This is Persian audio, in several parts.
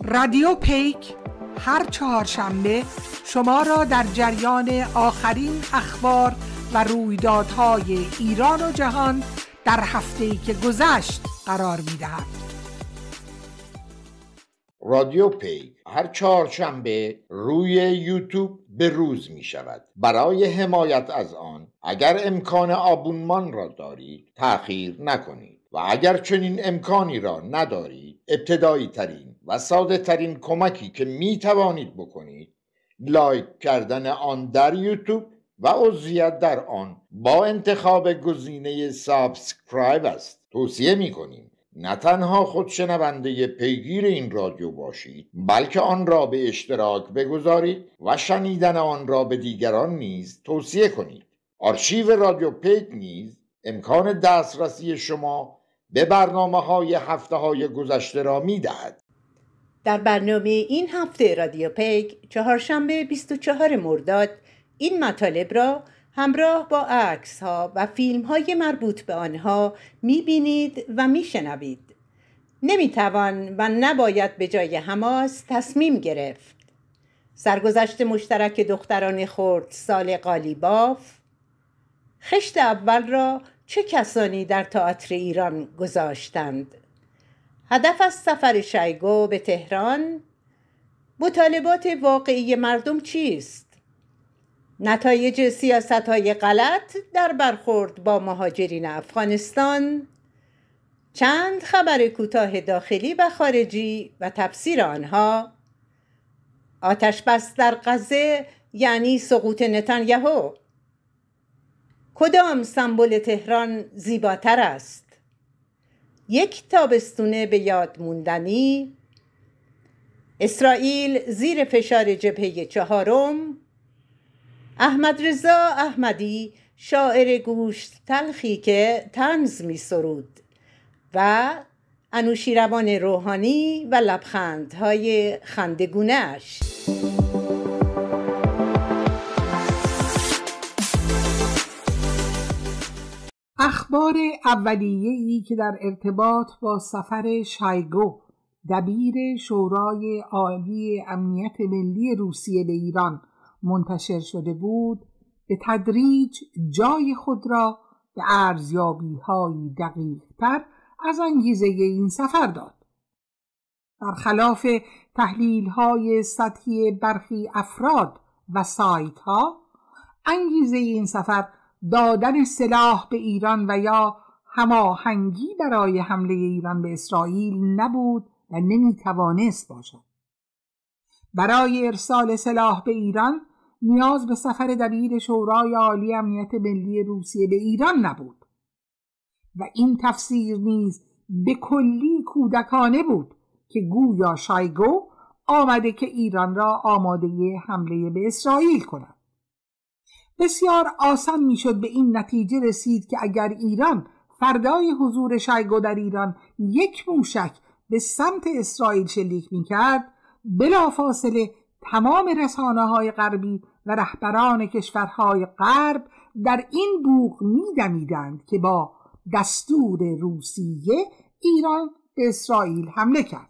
رادیو پیک هر چهارشنبه شما را در جریان آخرین اخبار و رویدادهای ایران و جهان در هفته‌ای که گذشت قرار می‌دهد. رادیو پیک هر چهارشنبه روی یوتیوب به روز می شود. برای حمایت از آن اگر امکان آبونمان را دارید تأخیر نکنید و اگر چنین امکانی را ندارید ابتدایی ترین و ساده ترین کمکی که می توانید بکنید لایک کردن آن در یوتیوب و عضویت در آن با انتخاب گزینه سابسکرایب است. توصیه می کنیم نه تنها خود شنونده پیگیر این رادیو باشید بلکه آن را به اشتراک بگذارید و شنیدن آن را به دیگران نیز توصیه کنید. آرشیو رادیو پیک نیز امکان دسترسی شما به برنامه‌های هفته‌های گذشته را می‌دهد. در برنامه این هفته رادیو پیک چهارشنبه 24 مرداد این مطالب را همراه با عکس‌ها و فیلم‌های مربوط به آنها می‌بینید و می‌شنوید. نمی‌توان و نباید به جای حماس تصمیم گرفت. سرگذشت مشترک دختران خردسال قالیباف. خشت اول را چه کسانی در تئاتر ایران گذاشتند؟ هدف از سفر شایگو به تهران؟ مطالبات واقعی مردم چیست؟ نتایج سیاست‌های غلط در برخورد با مهاجرین افغانستان؟ چند خبر کوتاه داخلی و خارجی و تفسیر آنها؟ آتش بس در غزه یعنی سقوط نتانیاهو. کدام سمبل تهران زیباتر است؟ یک تابستون به یاد موندنی؟ اسرائیل زیر فشار جبهه چهارم؟ احمد رضا احمدی شاعر گوشت تلخی که طنز می سرود و انوشیروان روحانی و لبخندهای خندگونه‌اش. اخبار اولیه‌ای که در ارتباط با سفر شایگو دبیر شورای عالی امنیت ملی روسیه به ایران منتشر شده بود به تدریج جای خود را به ارزیابی‌های دقیق‌تر از انگیزه این سفر داد. برخلاف تحلیل‌های سطحی برخی افراد و سایت‌ها، انگیزه این سفر دادن سلاح به ایران و یا هماهنگی برای حمله ایران به اسرائیل نبود و نمی‌توانست باشد. برای ارسال سلاح به ایران نیاز به سفر دبیر شورای عالی امنیت ملی روسیه به ایران نبود و این تفسیر نیز به کلی کودکانه بود که گویا شایگو آمده که ایران را آماده حمله به اسرائیل کند. بسیار آسان میشد به این نتیجه رسید که اگر ایران فردای حضور شایگو در ایران یک موشک به سمت اسرائیل شلیک میکرد، بلافاصله تمام رسانه‌های غربی و رهبران کشورهای غرب در این بوق می‌دمیدند که با دستور روسیه ایران به اسرائیل حمله کرد.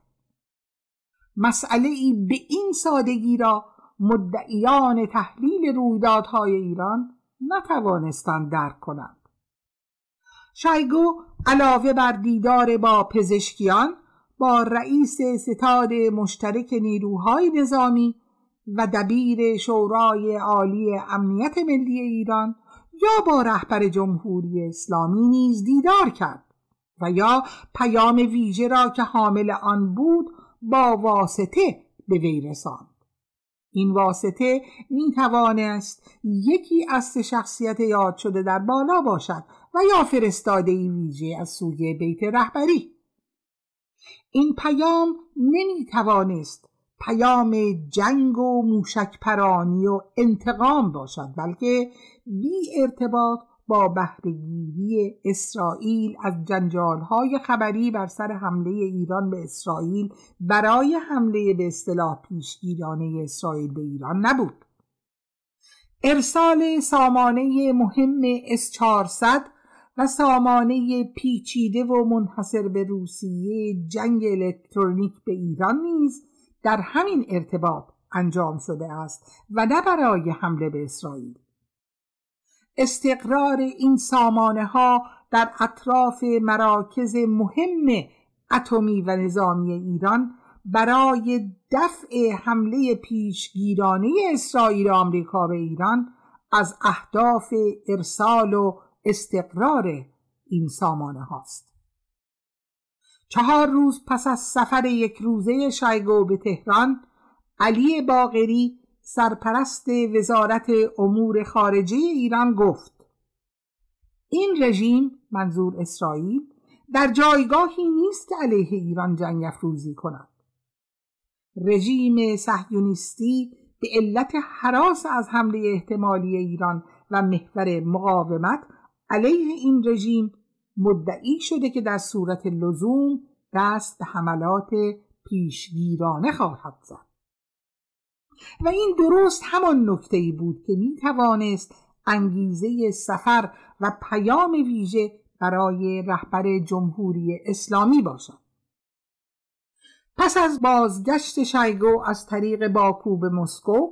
مسئله‌ای به این سادگی را مدعیان تحلیل رویدادهای ایران نتوانستند درک کنند. شایگو علاوه بر دیدار با پزشکیان، با رئیس ستاد مشترک نیروهای نظامی و دبیر شورای عالی امنیت ملی ایران یا با رهبر جمهوری اسلامی نیز دیدار کرد و یا پیام ویژه را که حامل آن بود با واسطه به وی رساند. این واسطه می توانست یکی از سه شخصیت یاد شده در بالا باشد و یا فرستاده‌ای ویژه از سوی بیت رهبری. این پیام نمی توانست پیام جنگ و موشک پرانی و انتقام باشد، بلکه بی ارتباط با بهره‌گیری اسرائیل از جنجال‌های خبری بر سر حمله ایران به اسرائیل برای حمله به اصطلاح پیشگیرانه اسرائیل به ایران نبود. ارسال سامانه مهم S-400 و سامانه پیچیده و منحصر به روسیه جنگ الکترونیک به ایران نیز در همین ارتباط انجام شده است و نه برای حمله به اسرائیل. استقرار این سامانه ها در اطراف مراکز مهم اتمی و نظامی ایران برای دفع حمله پیشگیرانه اسرائیل و آمریکا به ایران از اهداف ارسال و استقرار این سامانه هاست. 4 روز پس از سفر 1 روزه شایگو به تهران، علی باقری سرپرست وزارت امور خارجه ایران گفت: این رژیم، منظور اسرائیل، در جایگاهی نیست که علیه ایران جنگ افروزی کند. رژیم صهیونیستی به علت هراس از حمله احتمالی ایران و محور مقاومت علیه این رژیم مدعی شده که در صورت لزوم دست به حملات پیشگیرانه خواهد زد. و این درست همان نکته‌ای بود که می توانست انگیزه سفر و پیام ویژه برای رهبر جمهوری اسلامی باشد. پس از بازگشت شایگو از طریق باکو به مسکو،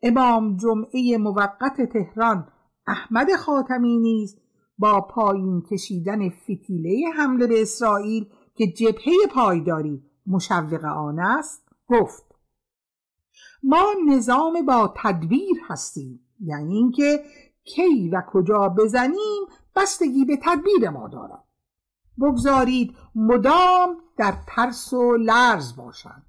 امام جمعه موقت تهران احمد خاتمی نیز با پایین کشیدن فتیله حمله به اسرائیل که جبهه پایداری مشوق آن است گفت: ما نظام با تدبیر هستیم، یعنی اینکه کی و کجا بزنیم بستگی به تدبیر ما دارد. بگذارید مدام در ترس و لرز باشند.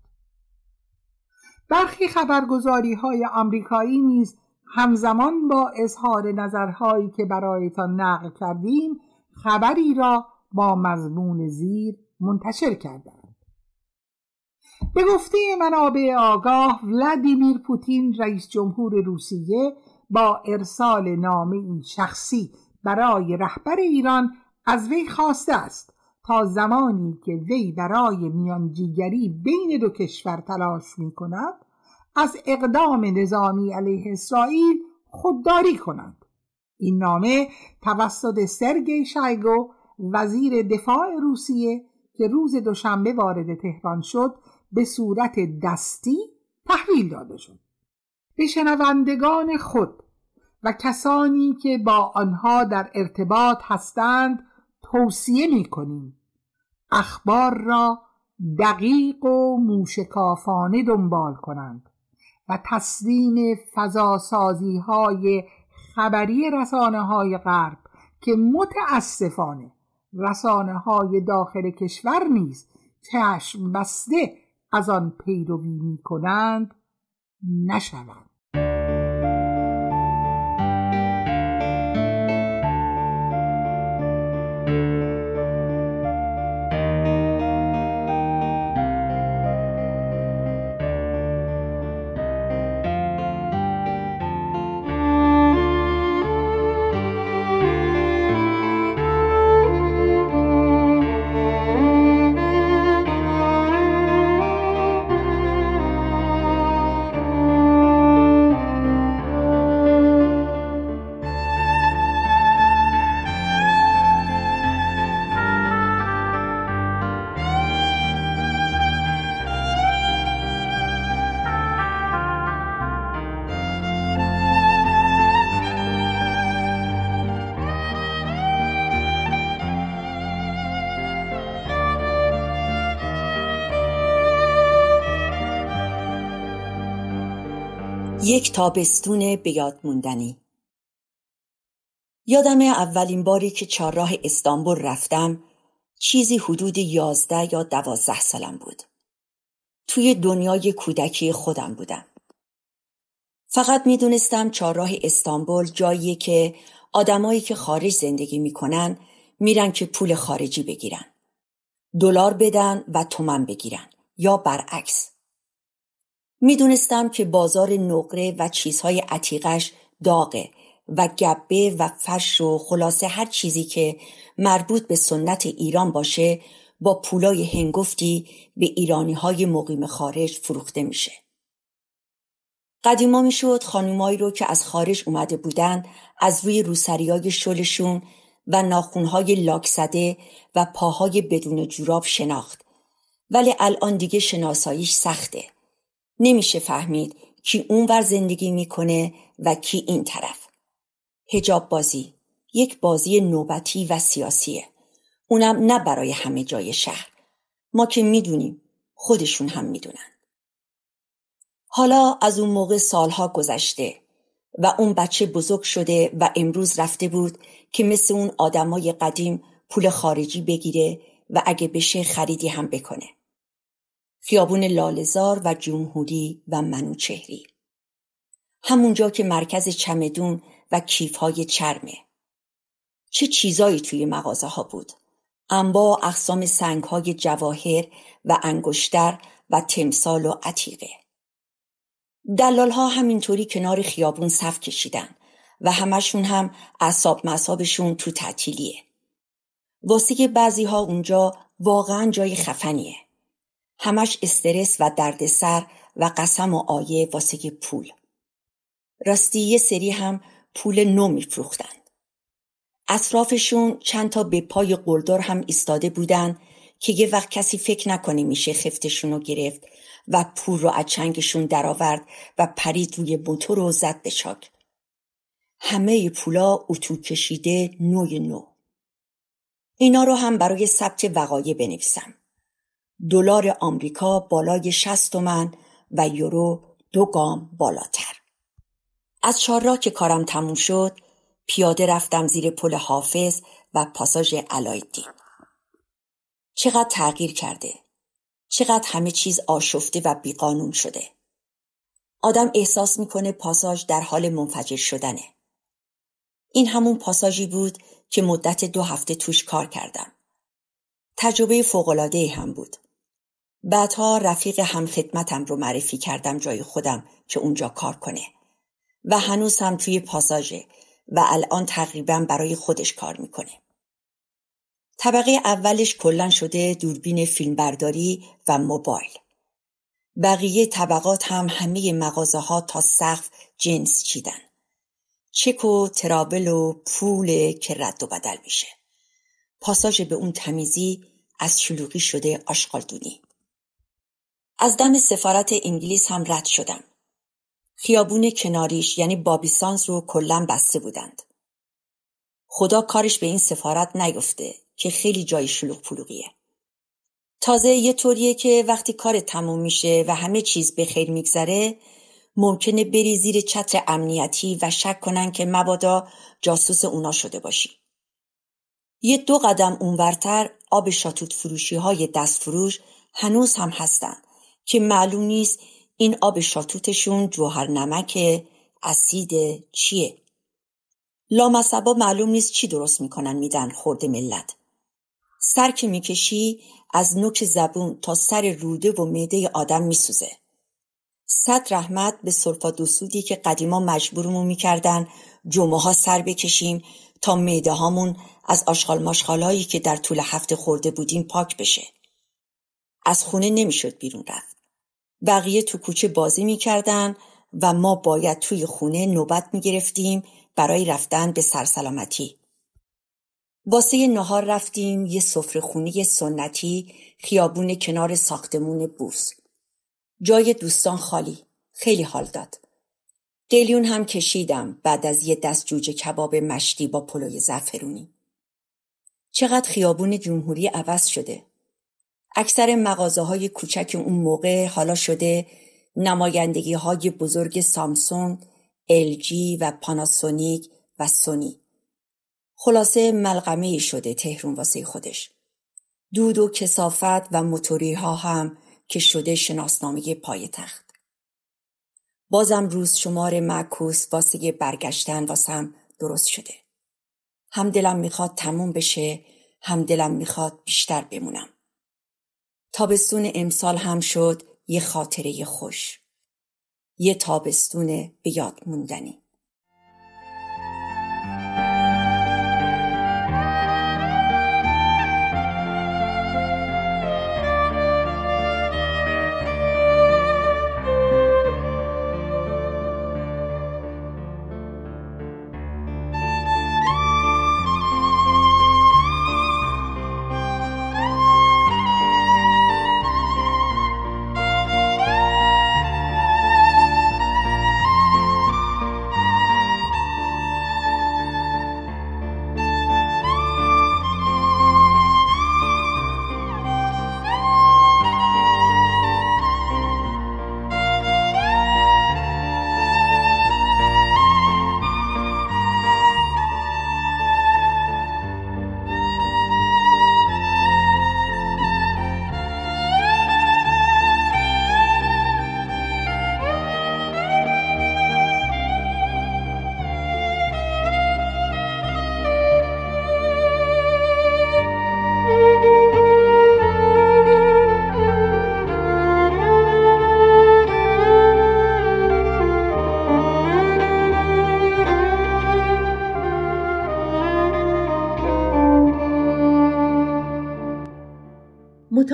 برخی خبرگزاری‌های آمریکایی نیز همزمان با اظهار نظرهایی که برایتان نقل کردیم خبری را با مضمون زیر منتشر کردند. به گفته منابع آگاه، ولادیمیر پوتین رئیس جمهور روسیه با ارسال نامه‌ای شخصی برای رهبر ایران از وی خواسته است تا زمانی که وی برای میانجیگری بین 2 کشور تلاش می کند از اقدام نظامی علیه اسرائیل خودداری کنند. این نامه توسط سرگئی شایگو وزیر دفاع روسیه که روز دوشنبه وارد تهران شد به صورت دستی تحویل داده شد. به شنوندگان خود و کسانی که با آنها در ارتباط هستند توصیه می‌کنیم اخبار را دقیق و موشکافانه دنبال کنند و تسلیم فضاسازی‌های خبری رسانه‌های غرب که متاسفانه رسانه‌های داخل کشور نیز چشم بسته از آن پیروی می‌کنند نشوند. یک تابستون به یاد موندنی. یادم اولین باری که چهارراه استانبول رفتم چیزی حدود 11 یا 12 سالم بود. توی دنیای کودکی خودم بودم. فقط میدونستم چهارراه استانبول جاییه که آدمایی که خارج زندگی میکنن میرن که پول خارجی بگیرن. دلار بدن و تومن بگیرن یا برعکس. میدونستم که بازار نقره و چیزهای عتیقش داغه و گبه و فرش و خلاصه هر چیزی که مربوط به سنت ایران باشه با پولای هنگفتی به ایرانی‌های مقیم خارج فروخته میشه. قدیما میشد خانومایی رو که از خارج اومده بودن از روی روسریای شلشون و ناخونهای لاک زده و پاهای بدون جوراب شناخت، ولی الان دیگه شناساییش سخته. نمیشه فهمید کی اونور زندگی میکنه و کی این طرف. حجاب بازی یک بازی نوبتی و سیاسیه. اونم نه برای همه جای شهر. ما که میدونیم، خودشون هم میدونن. حالا از اون موقع سالها گذشته و اون بچه بزرگ شده و امروز رفته بود که مثل اون آدمای قدیم پول خارجی بگیره و اگه بشه خریدی هم بکنه. خیابون لاله‌زار و جمهوری و منوچهری. همونجا که مرکز چمدون و کیف‌های چرمه. چه چیزایی توی مغازه ها بود. انواع اقسام سنگ‌های جواهر و انگشتر و تمثال و عتیقه. دلال‌ها همینطوری کنار خیابون صف کشیدن و همشون هم اعصاب مصابشون تو تعطیلیه. واسه بعضی‌ها اونجا واقعاً جای خفنیه. همش استرس و دردسر و قسم و آیه واسه پول. راستی یه سری هم پول نو می‌فروختن. اطرافشون چند تا به پای قلدر هم ایستاده بودن که یه وقت کسی فکر نکنه میشه خفتشون رو گرفت و پول رو از چنگشون درآورد و پرید روی موتور و زد به چاک. همه پولا اتو کشیده نو. اینا رو هم برای ثبت وقایع بنویسم. دلار آمریکا بالای 60 تومن و یورو 2 گام بالاتر. از چهارراه که کارم تموم شد، پیاده رفتم زیر پل حافظ و پاساژ علایالدین. چقدر تغییر کرده. چقدر همه چیز آشفته و بیقانون شده. آدم احساس میکنه پاساژ در حال منفجر شدنه. این همون پاساژی بود که مدت 2 هفته توش کار کردم. تجربه فوق‌العاده هم بود. بعدها رفیق همخدمتم رو معرفی کردم جای خودم که اونجا کار کنه و هنوز هم توی پاساژه و الان تقریبا برای خودش کار میکنه. طبقه اولش کلن شده دوربین فیلمبرداری و موبایل. بقیه طبقات هم همه مغازه ها تا سقف جنس چیدن. چک و ترابل و پول که رد و بدل میشه. پاساژ به اون تمیزی از شلوغی شده آشغالدونی. از دم سفارت انگلیس هم رد شدم. خیابون کناریش یعنی بابیسانز رو کلن بسته بودند. خدا کارش به این سفارت نیفته که خیلی جای شلوغ پلوغیه. تازه یه طوریه که وقتی کار تموم میشه و همه چیز به خیر میگذره ممکنه بری زیر چتر امنیتی و شک کنن که مبادا جاسوس اونا شده باشی. 2 قدم اونورتر آب شاتوت فروشی های دست فروش هنوز هم هستن که معلوم نیست این آب شاتوتشون جوهر نمک، اسید چیه. لامصبا معلوم نیست چی درست میکنن میدن خورده ملت. سر که میکشی از نوک زبون تا سر روده و معده آدم میسوزه. 100 رحمت به سلفات و سودی که قدیما مجبورمون میکردن جمعه ها سر بکشیم تا معده هامون از آشغال ماشغالایی که در طول هفته خورده بودیم پاک بشه. از خونه نمیشد بیرون رفت. بقیه تو کوچه بازی میکردن و ما باید توی خونه نوبت میگرفتیم برای رفتن به سرسلامتی. واسه نهار رفتیم یه سفره خونه سنتی خیابون کنار ساختمون بورس. جای دوستان خالی. خیلی حال داد. قلیون هم کشیدم بعد از یه دست جوجه کباب مشتی با پلوی زعفرونی. چقدر خیابون جمهوری عوض شده. اکثر مغازه‌های کوچک اون موقع حالا شده نمایندگی‌های بزرگ سامسونگ، LG و پاناسونیک و سونی. خلاصه ملغمه‌ای شده تهران واسه خودش. دود و کثافت و موتوری‌ها هم که شده شناسنامه پایتخت. بازم روز شمار معکوس واسه برگشتن واسم درست شده. هم دلم میخواد تموم بشه، هم دلم میخواد بیشتر بمونم. تابستون امسال هم شد یه خاطره خوش. یه تابستون به یاد موندنی.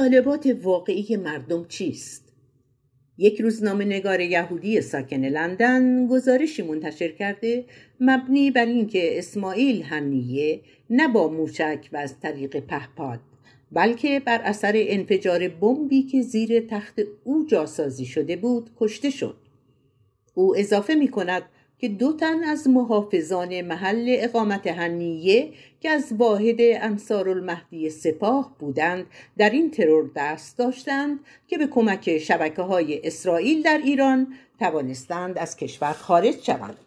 مطالبات واقعی مردم چیست؟ یک روزنامه‌نگار یهودی ساکن لندن گزارشی منتشر کرده مبنی بر اینکه اسماعیل هنیه نه با موشک و از طریق پهپاد بلکه بر اثر انفجار بمبی که زیر تخت او جاسازی شده بود کشته شد. او اضافه می کند که 2 تن از محافظان محل اقامت هنیه که از واحد انصارالمهدی سپاه بودند در این ترور دست داشتند که به کمک شبکه‌های اسرائیل در ایران توانستند از کشور خارج شوند.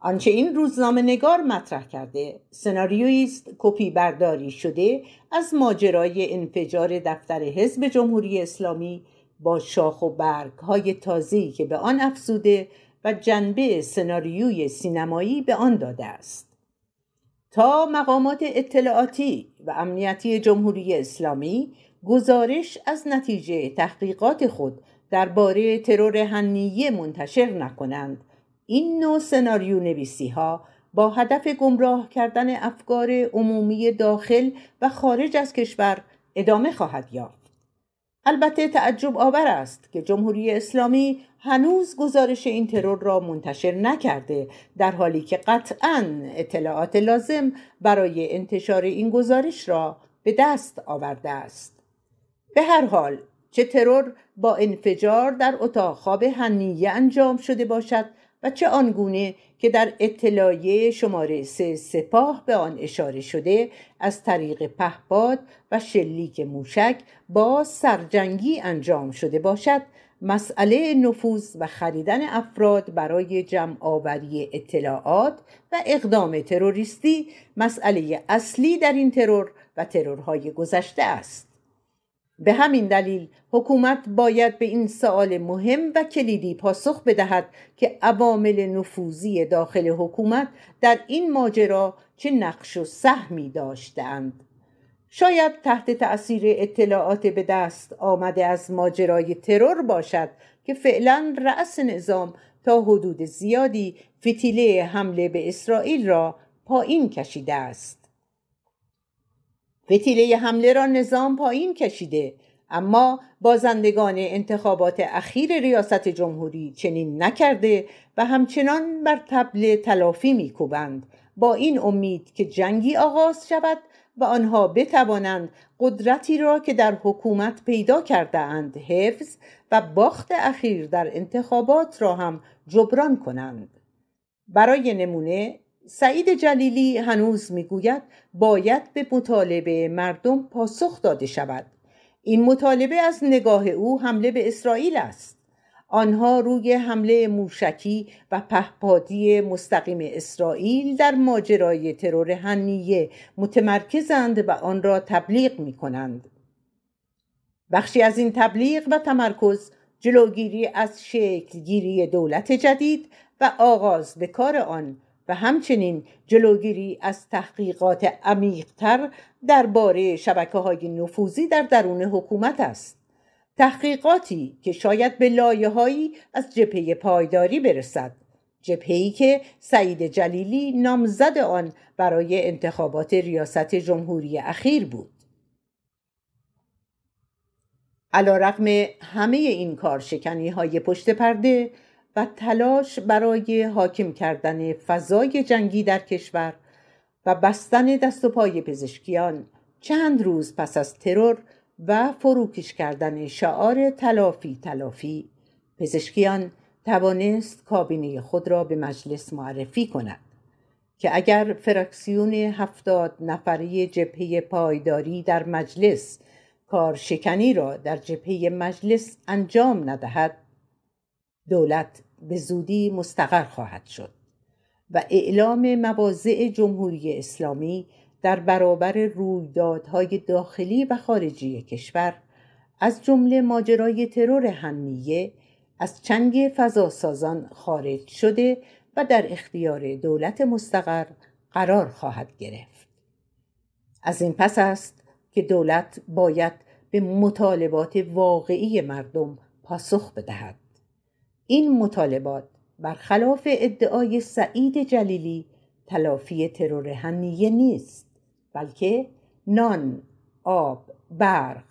آنچه این روزنامه‌نگار مطرح کرده سناریویی است کپی برداری شده از ماجرای انفجار دفتر حزب جمهوری اسلامی با شاخ و برگ‌های تازه‌ای که به آن افزوده و جنبه سناریوی سینمایی به آن داده است. تا مقامات اطلاعاتی و امنیتی جمهوری اسلامی گزارش از نتیجه تحقیقات خود درباره ترور هنیه منتشر نکنند، این نوع سناریو نویسی ها با هدف گمراه کردن افکار عمومی داخل و خارج از کشور ادامه خواهد یافت. البته تعجب آور است که جمهوری اسلامی هنوز گزارش این ترور را منتشر نکرده، در حالی که قطعاً اطلاعات لازم برای انتشار این گزارش را به دست آورده است. به هر حال چه ترور با انفجار در اتاق خواب هنیه انجام شده باشد و چه آنگونه که در اطلاعیه شماره 3 سپاه به آن اشاره شده از طریق پهپاد و شلیک موشک با سرجنگی انجام شده باشد، مسئله نفوذ و خریدن افراد برای جمع آوری اطلاعات و اقدام تروریستی مسئله اصلی در این ترور و ترورهای گذشته است. به همین دلیل حکومت باید به این سوال مهم و کلیدی پاسخ بدهد که عوامل نفوذی داخل حکومت در این ماجرا چه نقش و سهمی داشتند. شاید تحت تأثیر اطلاعات به دست آمده از ماجرای ترور باشد که فعلا رأس نظام تا حدود زیادی فتیله حمله به اسرائیل را پایین کشیده است. فتیله حمله را نظام پایین کشیده، اما بازندگان انتخابات اخیر ریاست جمهوری چنین نکرده و همچنان بر طبل تلافی می‌کوبند، با این امید که جنگی آغاز شود و آنها بتوانند قدرتی را که در حکومت پیدا کرده اند حفظ و باخت اخیر در انتخابات را هم جبران کنند. برای نمونه سعید جلیلی هنوز میگوید باید به مطالبه مردم پاسخ داده شود. این مطالبه از نگاه او حمله به اسرائیل است. آنها روی حمله موشکی و پهپادی مستقیم اسرائیل در ماجرای ترور هنیه متمرکزند و آن را تبلیغ می کنند. بخشی از این تبلیغ و تمرکز جلوگیری از شکلگیری دولت جدید و آغاز به کار آن و همچنین جلوگیری از تحقیقات عمیق‌تر درباره شبکه‌های نفوذی در درون حکومت است. تحقیقاتی که شاید به لایه‌هایی از جبهه پایداری برسد، جبهه‌ای که سعید جلیلی نامزد آن برای انتخابات ریاست جمهوری اخیر بود. علی‌رغم همه این کارشکنی‌های پشت پرده و تلاش برای حاکم کردن فضای جنگی در کشور و بستن دست و پای پزشکیان، چند روز پس از ترور و فروکش کردن شعار تلافی پزشکیان توانست کابینه خود را به مجلس معرفی کند که اگر فراکسیون 70 نفره جبهه پایداری در مجلس کارشکنی را در جبهه مجلس انجام ندهد، دولت به زودی مستقر خواهد شد و اعلام مواضع جمهوری اسلامی در برابر رویدادهای داخلی و خارجی کشور از جمله ماجرای ترور هنیه از چنگ فضاسازان خارج شده و در اختیار دولت مستقر قرار خواهد گرفت. از این پس است که دولت باید به مطالبات واقعی مردم پاسخ بدهد. این مطالبات برخلاف ادعای سعید جلیلی تلافی ترور هنیه نیست، بلکه نان، آب، برق،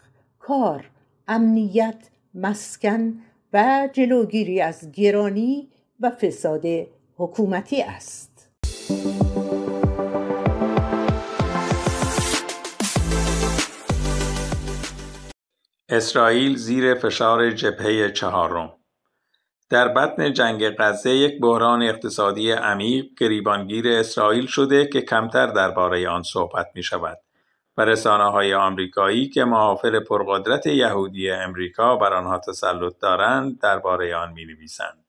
کار، امنیت، مسکن و جلوگیری از گرانی و فساد حکومتی است. اسرائیل زیر فشار جبهه چهارم. در بطن جنگ غزه یک بحران اقتصادی عمیق گریبانگیر اسرائیل شده که کمتر درباره آن صحبت می شود و رسانه‌های آمریکایی که محافل پرقدرت یهودی امریکا بر آنها تسلط دارند درباره آن می نویسند.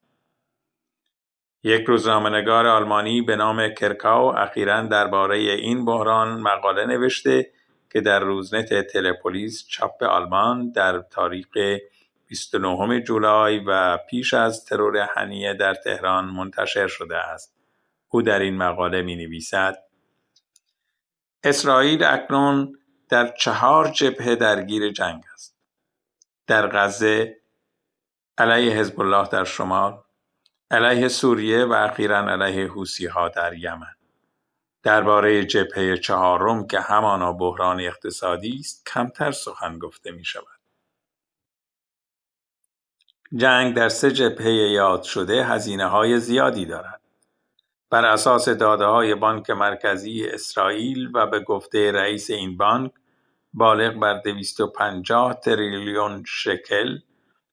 یک روزنامه‌نگار آلمانی به نام کرکاو اخیراً درباره این بحران مقاله نوشته که در روزنت تلپولیس چاپ آلمان در تاریخ 29 جولای و پیش از ترور هنیه در تهران منتشر شده است. او در این مقاله می نویسد: اسرائیل اکنون در 4 جبهه درگیر جنگ است. در غزه، علیه حزب الله در شمال، علیه سوریه و اخیراً علیه حوثی‌ها در یمن. درباره جبهه چهارم که همانا بحران اقتصادی است کمتر سخن گفته می شود. جنگ در 3 جبهه یاد شده هزینه‌های زیادی دارد. بر اساس داده‌های بانک مرکزی اسرائیل و به گفته رئیس این بانک بالغ بر 250 تریلیون شکل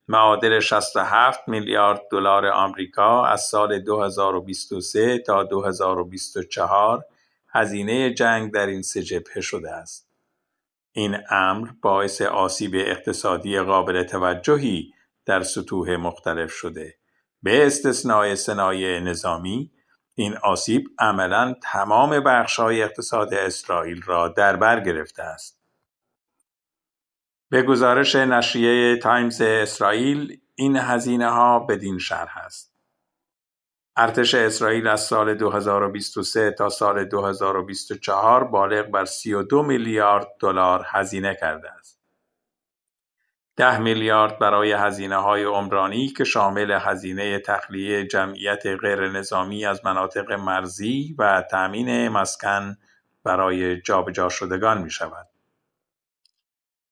معادل 67 میلیارد دلار آمریکا از سال 2023 تا 2024 هزینه جنگ در این 3 جبهه شده است. این امر باعث آسیب اقتصادی قابل توجهی در سطوح مختلف شده. به استثنای صنایع نظامی، این آسیب عملاً تمام بخش‌های اقتصاد اسرائیل را در بر گرفته است. به گزارش نشریه تایمز اسرائیل، این هزینه‌ها بدین شرح است: ارتش اسرائیل از سال 2023 تا سال 2024 بالغ بر 32 میلیارد دلار هزینه کرده است. 10 میلیارد برای هزینه‌های عمرانی که شامل هزینه تخلیه جمعیت غیر نظامی از مناطق مرزی و تأمین مسکن برای جابجا شدگان می شود.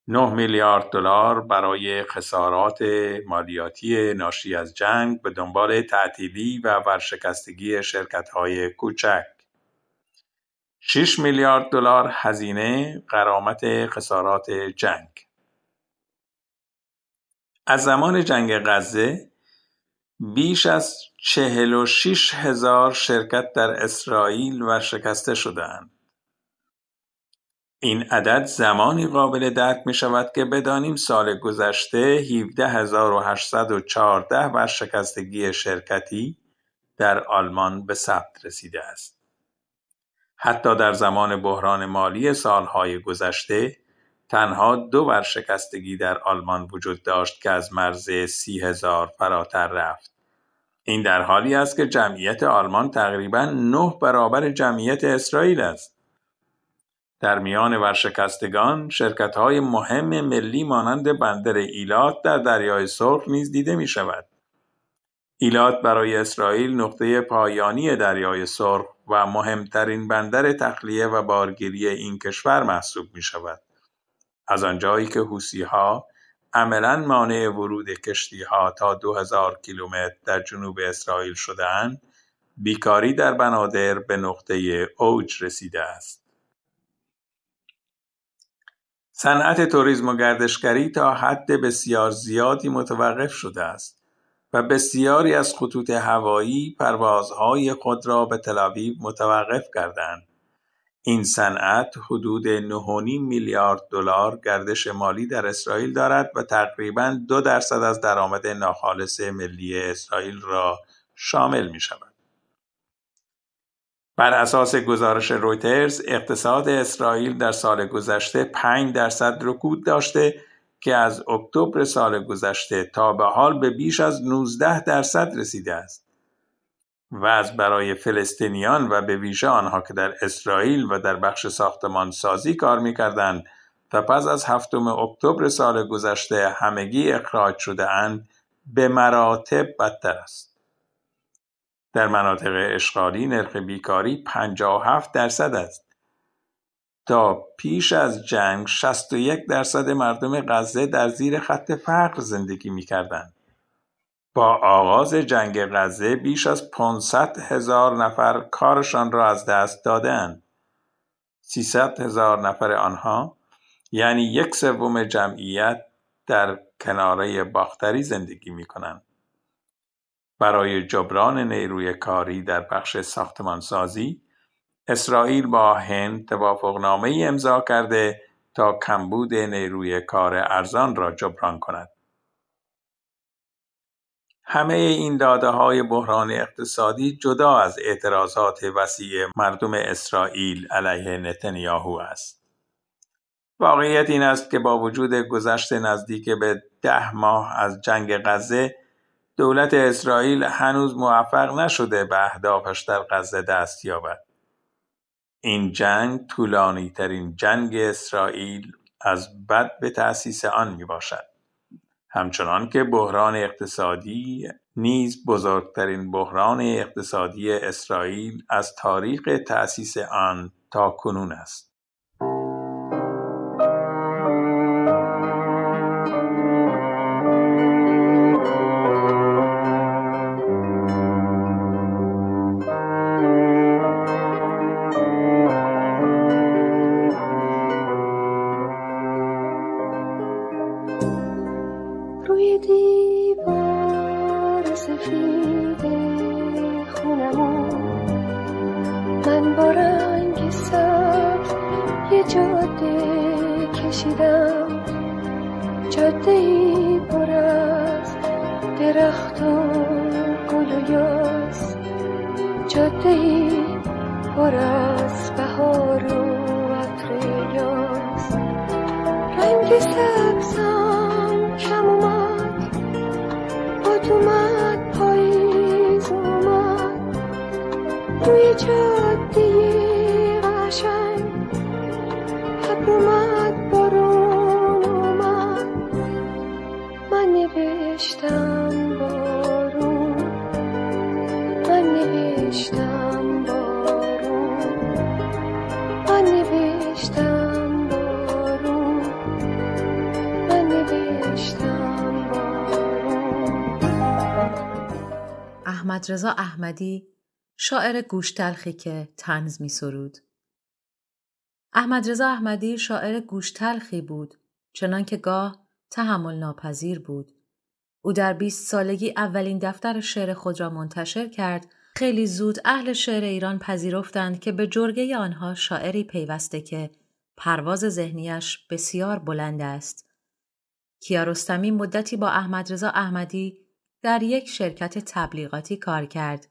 9 میلیارد دلار برای خسارات مالیاتی ناشی از جنگ به دنبال تعطیلی و ورشکستگی شرکت‌های کوچک. 6 میلیارد دلار هزینه غرامت خسارات جنگ. از زمان جنگ غزه بیش از 46,000 شرکت در اسرائیل ورشکسته شده‌اند. این عدد زمانی قابل درک می شود که بدانیم سال گذشته 17,814 ورشکستگی شرکتی در آلمان به ثبت رسیده است. حتی در زمان بحران مالی سالهای گذشته تنها 2 ورشکستگی در آلمان وجود داشت که از مرز 30,000 فراتر رفت. این در حالی است که جمعیت آلمان تقریباً 9 برابر جمعیت اسرائیل است. در میان ورشکستگان شرکت‌های مهم ملی مانند بندر ایلات در دریای سرخ نیز دیده می‌شود. ایلات برای اسرائیل نقطه پایانی دریای سرخ و مهمترین بندر تخلیه و بارگیری این کشور محسوب می‌شود. از آنجایی که حوثی‌ها عملاً مانع ورود کشتی‌ها تا 2000 کیلومتر در جنوب اسرائیل شده‌اند، بیکاری در بنادر به نقطه اوج رسیده است. صنعت توریسم و گردشگری تا حد بسیار زیادی متوقف شده است و بسیاری از خطوط هوایی پروازهای خود را به تل‌آویو متوقف کردند. این صنعت حدود 9.5 میلیارد دلار گردش مالی در اسرائیل دارد و تقریباً 2% از درآمد ناخالص ملی اسرائیل را شامل می شود. بر اساس گزارش رویترز، اقتصاد اسرائیل در سال گذشته 5% رکود داشته که از اکتبر سال گذشته تا به حال به بیش از 19% رسیده است. وضع برای فلسطینیان و به ویژه آنها که در اسرائیل و در بخش ساختمان سازی کار می‌کردند و پس از 7 اکتبر سال گذشته همگی اخراج شده اند به مراتب بدتر است. در مناطق اشغالی نرخ بیکاری 57% است. تا پیش از جنگ 61% مردم غزه در زیر خط فقر زندگی می‌کردند. با آغاز جنگ غزه بیش از 500,000 نفر کارشان را از دست دادند. 300,000 نفر آنها، یعنی 1/3 جمعیت، در کناره باختری زندگی می‌کنند. برای جبران نیروی کاری در بخش ساختمانسازی، اسرائیل با هند توافقنامه‌ای امضا کرده تا کمبود نیروی کار ارزان را جبران کند. همه این داده‌های بحران اقتصادی جدا از اعتراضات وسیع مردم اسرائیل علیه نتانیاهو است. واقعیت این است که با وجود گذشت نزدیک به 10 ماه از جنگ غزه، دولت اسرائیل هنوز موفق نشده به اهدافش در غزه دست یابد. این جنگ طولانی ترین جنگ اسرائیل از بد به تأسیس آن می باشد. همچنان که بحران اقتصادی نیز بزرگترین بحران اقتصادی اسرائیل از تاریخ تأسیس آن تا کنون است. روی دیوار سفید خونمون من با رنگ سبز یه جاده کشیدم، جاده‌ای پر از درخت و گل و یاس، جاده‌ای پر از بهار و عطر یاس. رنگ سبزم کم اومد، باد اومد، پاییز اومد، روی جاده قشنگ ابر اومد، بارون اومد. من نوشتم بارون، من نوشتم بارون، من نوشتم بارون، من نوشتم بارون. احمدرضا احمدی، شاعر گوشتلخی که طنز می سرود. احمدرضا احمدی شاعر گوشتلخی بود، چنان که گاه تحمل ناپذیر بود. او در 20 سالگی اولین دفتر شعر خود را منتشر کرد. خیلی زود اهل شعر ایران پذیرفتند که به جرگه آنها شاعری پیوسته که پرواز ذهنیش بسیار بلند است. کیارستمی مدتی با احمدرضا احمدی در یک شرکت تبلیغاتی کار کرد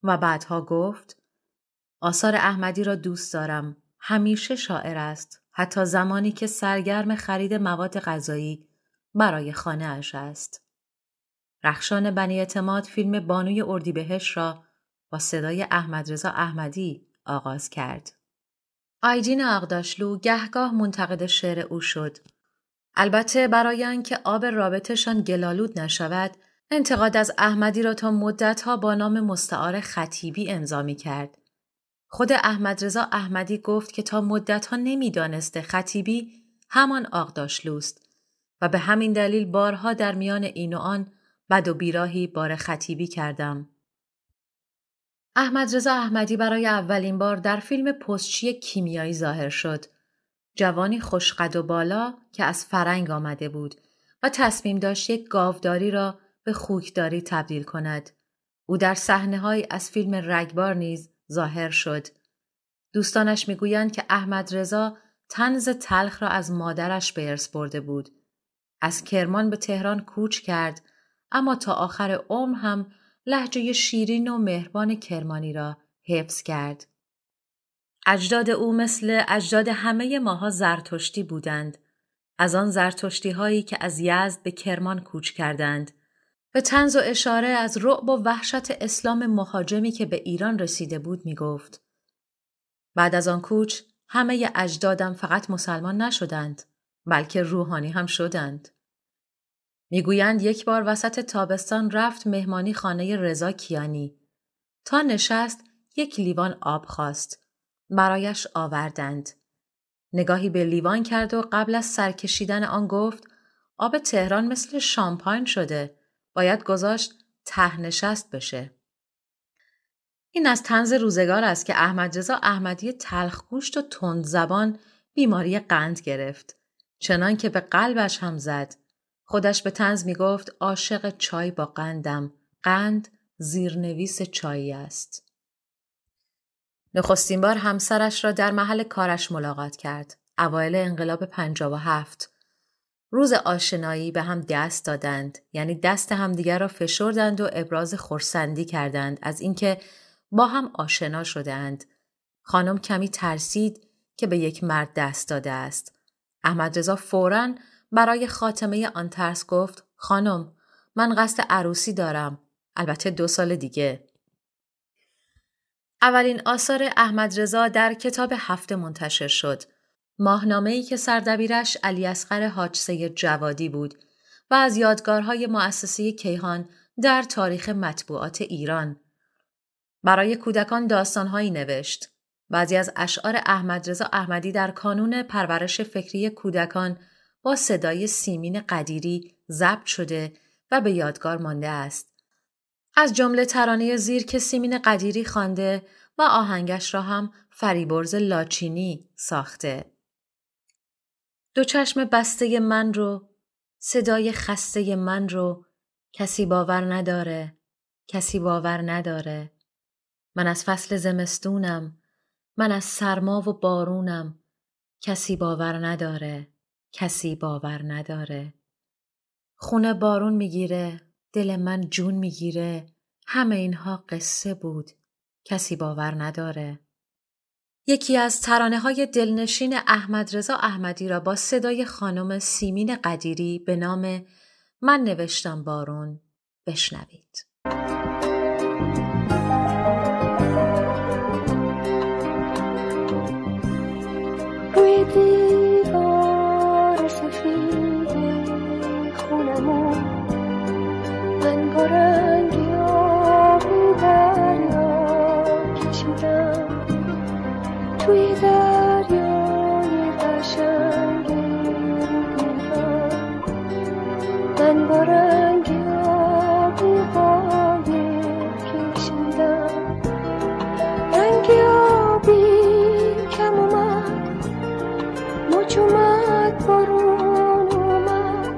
و بعدها گفت: آثار احمدی را دوست دارم. همیشه شاعر است، حتی زمانی که سرگرم خرید مواد غذایی برای خانه اش است. رخشان بنی اعتماد فیلم بانوی اردیبهشت را با صدای احمدرضا احمدی آغاز کرد. آیدین آغداشلو گهگاه منتقد شعر او شد. البته برای آنکه آب رابطشان گلالود نشود، انتقاد از احمدی را تا مدتها با نام مستعار خطیبی امضا می‌کرد. خود احمدرضا احمدی گفت که تا مدتها نمی‌دانسته خطیبی همان آغداشلوست و به همین دلیل بارها در میان این و آن بد و بیراهی بار خطیبی کردم. احمدرضا احمدی برای اولین بار در فیلم پستچی کیمیایی ظاهر شد. جوانی خوشقد و بالا که از فرنگ آمده بود و تصمیم داشت یک گاوداری را به خوکداری تبدیل کند. او در صحنه‌هایی از فیلم رگبار نیز ظاهر شد. دوستانش میگویند که احمدرضا طنز تلخ را از مادرش به ارث برده بود. از کرمان به تهران کوچ کرد، اما تا آخر عمر هم لهجه شیرین و مهربان کرمانی را حفظ کرد. اجداد او مثل اجداد همه ماها زرتشتی بودند. از آن زرتشتی هایی که از یزد به کرمان کوچ کردند. به طنز و اشاره از رعب و وحشت اسلام مهاجمی که به ایران رسیده بود می گفت: بعد از آن کوچ همه اجدادم فقط مسلمان نشدند، بلکه روحانی هم شدند. میگویند یک بار وسط تابستان رفت مهمانی خانه رضا کیانی. تا نشست یک لیوان آب خواست. برایش آوردند. نگاهی به لیوان کرد و قبل از سرکشیدن آن گفت آب تهران مثل شامپاین شده. باید گذاشت ته نشست بشه. این از طنز روزگار است که احمدرضا احمدی تلخگوشت و تند زبان بیماری قند گرفت. چنان که به قلبش هم زد. خودش به طنز می گفت عاشق چای با قندم. قند زیرنویس چایی است. نخستین بار همسرش را در محل کارش ملاقات کرد. اوایل انقلاب 57. روز آشنایی به هم دست دادند، یعنی دست همدیگر را فشردند و ابراز خرسندی کردند از اینکه با هم آشنا شدند. خانم کمی ترسید که به یک مرد دست داده است. احمدرضا فوراً برای خاتمه آن ترس گفت خانم من قصد عروسی دارم، البته 2 سال دیگه. اولین آثار احمدرضا در کتاب هفته منتشر شد. ماهنامه‌ای که سردبیرش علیاصغر حاج سید جوادی بود و از یادگارهای مؤسسه کیهان در تاریخ مطبوعات ایران. برای کودکان داستانهایی نوشت. بعضی از اشعار احمدرضا احمدی در کانون پرورش فکری کودکان با صدای سیمین قدیری ضبط شده و به یادگار مانده است. از جمله ترانه زیر که سیمین قدیری خوانده و آهنگش را هم فریبرز لاچینی ساخته. 2 چشم بسته من رو، صدای خسته من رو، کسی باور نداره، کسی باور نداره. من از فصل زمستونم، من از سرما و بارونم، کسی باور نداره، کسی باور نداره. خونه بارون میگیره، دل من جون میگیره، همه اینها قصه بود، کسی باور نداره. یکی از ترانه‌های دلنشین احمدرضا احمدی را با صدای خانم سیمین قدیری به نام من نوشتم بارون بشنوید. روی دیوار سفید خونمون من با رنگی آبی دریا کشیدم، توی دریای قشنگی دیدم من با رنگی آبی قایق کشیدم، رنگی آبی کم اومد، موج اومد، بارون اومد،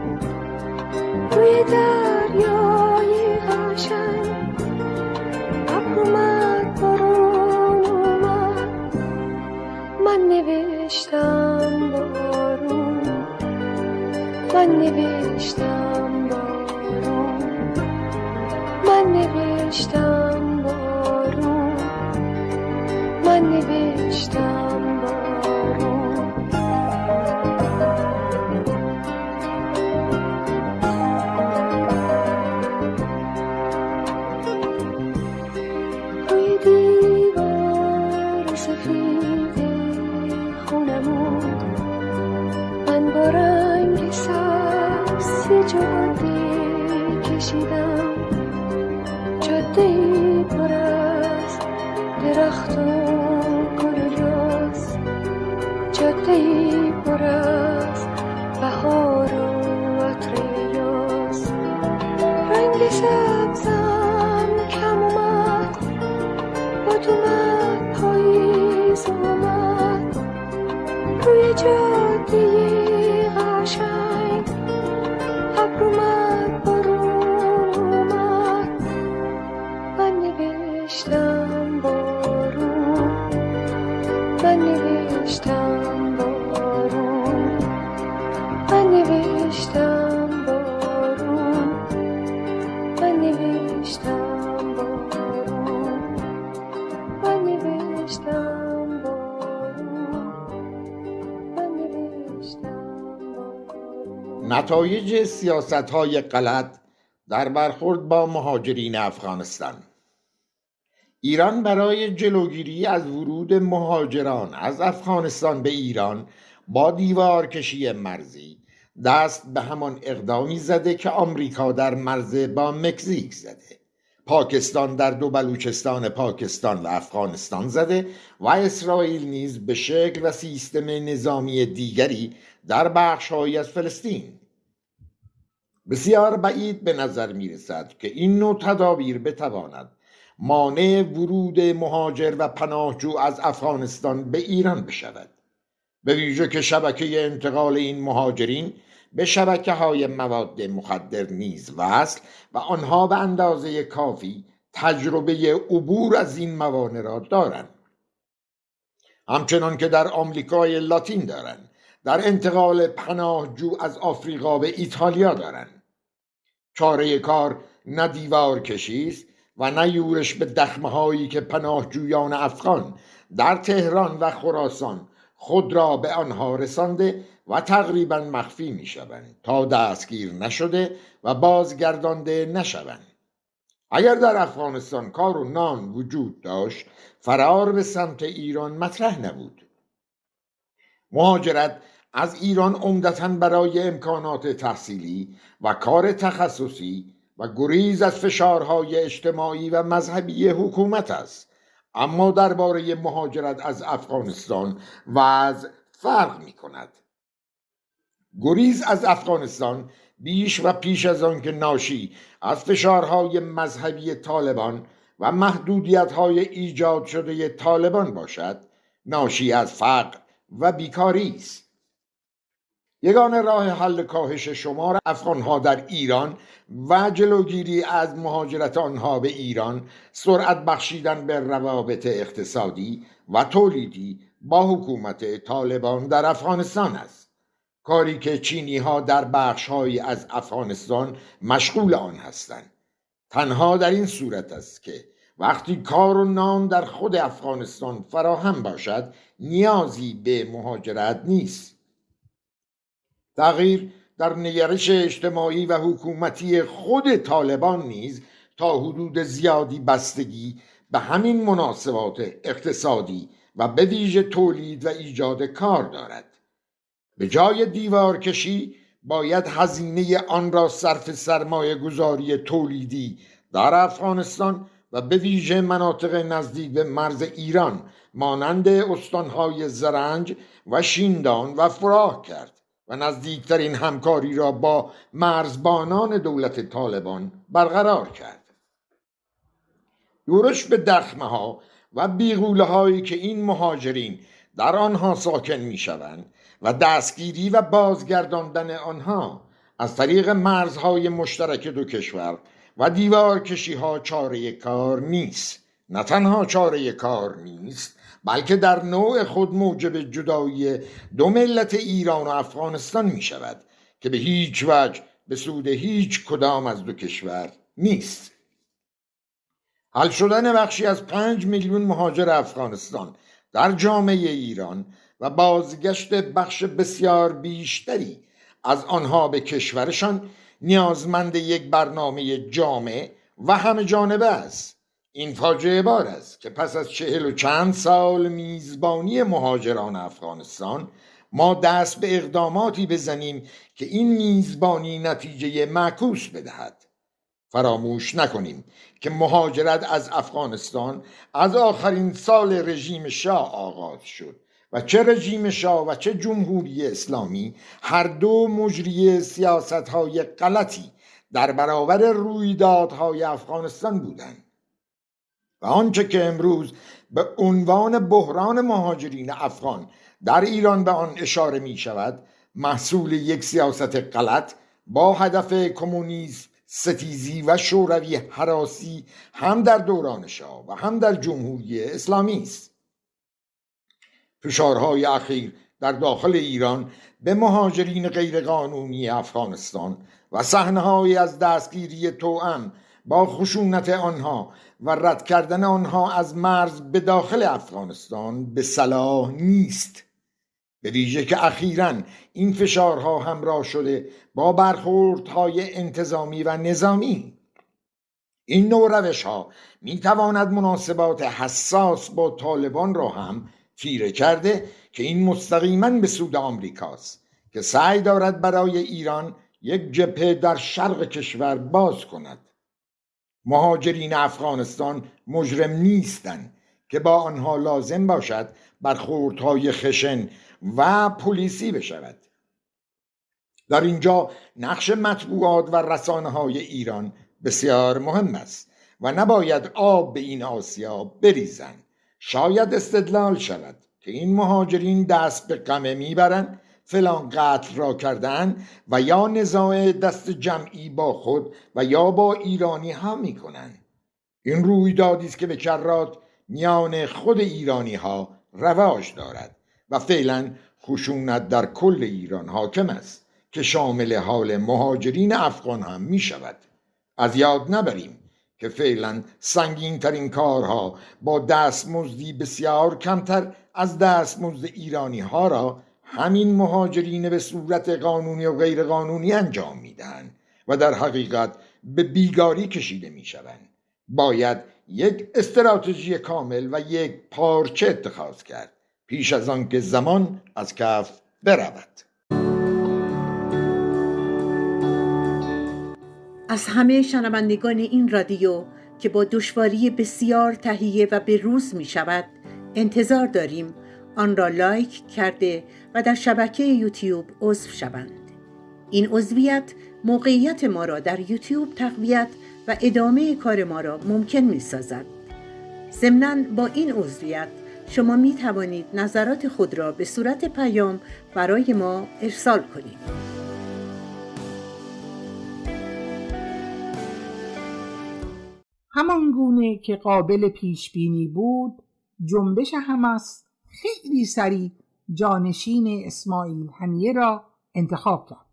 روی دریای قشنگ ابر اومد، بارون اومد، من نوشتم بارون، من نوشتم بارون، من نوشتم بارون، من نوشتم بارون. روی دیوار سفید خونمون من با رنگ سبز جاده کشیدم، جاده‌ای پر از درخت و گل و یاس، جاده‌ای پر از بهار و عطر یاس، رنگ سبزم کم اومد، باد اومد، پاییز اومد، روی جاده قشنگ ابر اومد، بارون اومد، من نوشتم بارون، من نوشتم بارون، من نوشتم بارون، من نوشتم بارون، من نوشتم بارون، من نوشتم بارون. نتایج سیاست‌های غلط در برخورد با مهاجرین افغانستان. ایران برای جلوگیری از ورود مهاجران از افغانستان به ایران با دیوارکشی مرزی دست به همان اقدامی زده که آمریکا در مرز با مکزیک زده. پاکستان در دو بلوچستان پاکستان و افغانستان زده و اسرائیل نیز به شکل و سیستم نظامی دیگری در بخش‌هایی از فلسطین. بسیار بعید به نظر می رسد که این نوع تدابیر بتواند مانع ورود مهاجر و پناهجو از افغانستان به ایران بشود، به ویژه که شبکه انتقال این مهاجرین به شبکه‌های مواد مخدر نیز وصل و آنها به اندازه کافی تجربه عبور از این موانع را دارند، همچنان که در آمریکای لاتین دارند، در انتقال پناهجو از آفریقا به ایتالیا دارند. چاره کار نه دیوار کشی است و نه یورش به دخمه‌هایی که پناهجویان افغان در تهران و خراسان خود را به آنها رسانده و تقریبا مخفی می شوند تا دستگیر نشده و بازگردانده نشوند. اگر در افغانستان کار و نان وجود داشت، فرار به سمت ایران مطرح نبود. مهاجرت از ایران عمدتاً برای امکانات تحصیلی و کار تخصصی و گریز از فشارهای اجتماعی و مذهبی حکومت است. اما درباره مهاجرت از افغانستان وضع فرق می کند. گریز از افغانستان بیش و پیش از آن که ناشی از فشارهای مذهبی طالبان و محدودیت‌های ایجاد شده طالبان باشد، ناشی از فقر و بیکاری است. یگانه راه حل کاهش شمار افغانها در ایران و جلوگیری از مهاجرت آنها به ایران، سرعت بخشیدن به روابط اقتصادی و تولیدی با حکومت طالبان در افغانستان است، کاری که چینی ها در بخش‌هایی از افغانستان مشغول آن هستند. تنها در این صورت است که وقتی کار و نان در خود افغانستان فراهم باشد، نیازی به مهاجرت نیست. تغییر در نگرش اجتماعی و حکومتی خود طالبان نیز تا حدود زیادی بستگی به همین مناسبات اقتصادی و به ویژه تولید و ایجاد کار دارد. به جای دیوار کشی باید هزینه آن را صرف سرمایه گذاری تولیدی در افغانستان و به ویژه مناطق نزدیک به مرز ایران مانند استانهای زرنج و شیندان و فراه کرد و نزدیکترین همکاری را با مرزبانان دولت طالبان برقرار کرد. یورش به دخمه ها و بیغوله هایی که این مهاجرین در آنها ساکن می شوند و دستگیری و بازگرداندن آنها از طریق مرزهای مشترک دو کشور و دیوار کشی ها چاره کار نیست. نه تنها چاره کار نیست، بلکه در نوع خود موجب جدایی دو ملت ایران و افغانستان می شود که به هیچ وجه به سود هیچ کدام از دو کشور نیست. حل شدن بخشی از 5 میلیون مهاجر افغانستان در جامعه ایران و بازگشت بخش بسیار بیشتری از آنها به کشورشان نیازمند یک برنامه جامع و همه جانبه است. این فاجعه بار است که پس از 40 و چند سال میزبانی مهاجران افغانستان ما دست به اقداماتی بزنیم که این میزبانی نتیجه معکوس بدهد. فراموش نکنیم که مهاجرت از افغانستان از آخرین سال رژیم شاه آغاز شد و چه رژیم شاه و چه جمهوری اسلامی هر دو مجری سیاست‌های غلطی در برابر رویدادهای افغانستان بودند و آنچه که امروز به عنوان بحران مهاجرین افغان در ایران به آن اشاره می شود، محصول یک سیاست غلط با هدف کمونیسم ستیزی و شوروی هراسی هم در دوران شاه و هم در جمهوری اسلامی است. فشارهای اخیر در داخل ایران به مهاجرین غیرقانونی افغانستان و صحنه‌هایی از دستگیری توأم با خشونت آنها و رد کردن آنها از مرز به داخل افغانستان به صلاح نیست، به ویژه که اخیراً این فشارها همراه شده با برخوردهای انتظامی و نظامی. این نوع روش‌ها می‌تواند مناسبات حساس با طالبان را هم تیره کرده که این مستقیما به سود آمریکاست که سعی دارد برای ایران یک جبهه در شرق کشور باز کند. مهاجرین افغانستان مجرم نیستند که با آنها لازم باشد برخوردهای خشن و پلیسی بشود. در اینجا نقش مطبوعات و رسانه‌های ایران بسیار مهم است و نباید آب به این آسیا بریزند. شاید استدلال شود که این مهاجرین دست به قمه میبرند فلان قتل را کردن و یا نزاع دست جمعی با خود و یا با ایرانی ها میکنند. این رویدادی است که به کرات میان خود ایرانی ها رواج دارد و فعلا خشونت در کل ایران حاکم است که شامل حال مهاجرین افغان هم می شود. از یاد نبریم که فعلا سنگین ترین کارها با دستمزدی بسیار کمتر از دستمزد ایرانی ها را همین مهاجرین به صورت قانونی و غیر قانونی انجام می دهند و در حقیقت به بیگاری کشیده می شوند. باید یک استراتژی کامل و یک پارچه اتخاذ کرد پیش از آن که زمان از کف برود. از همه شنوندگان این رادیو که با دشواری بسیار تهیه و به روز می شود انتظار داریم آن را لایک کرده و در شبکه یوتیوب عضو شوند. این عضویت موقعیت ما را در یوتیوب تقویت و ادامه کار ما را ممکن می سازد. ضمناً با این عضویت شما می توانید نظرات خود را به صورت پیام برای ما ارسال کنید. همان گونه که قابل پیش بینی بود، جنبش حماس خیلی سریع جانشین اسماعیل هنیه را انتخاب کرد.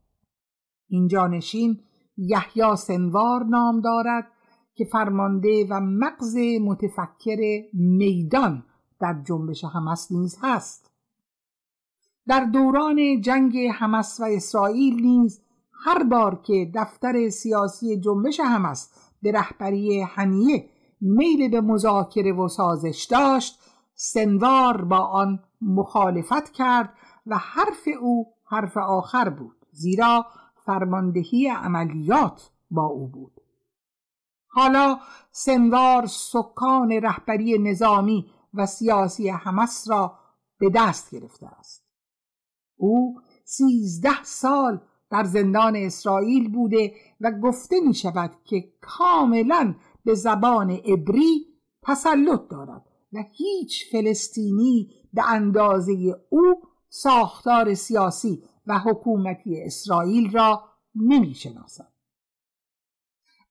این جانشین یحیی سنوار نام دارد که فرمانده و مغز متفکر میدان در جنبش حماس نیز هست. در دوران جنگ حماس و اسرائیل نیز هر بار که دفتر سیاسی جنبش حماس به رهبری هنیه میل به مذاکره و سازش داشت، سنوار با آن مخالفت کرد و حرف او حرف آخر بود، زیرا فرماندهی عملیات با او بود. حالا سنوار سکان رهبری نظامی و سیاسی حماس را به دست گرفته است. او 13 سال در زندان اسرائیل بوده و گفته می شود که کاملا به زبان عبری تسلط دارد و هیچ فلسطینی به اندازه او ساختار سیاسی و حکومتی اسرائیل را نمی شناسد.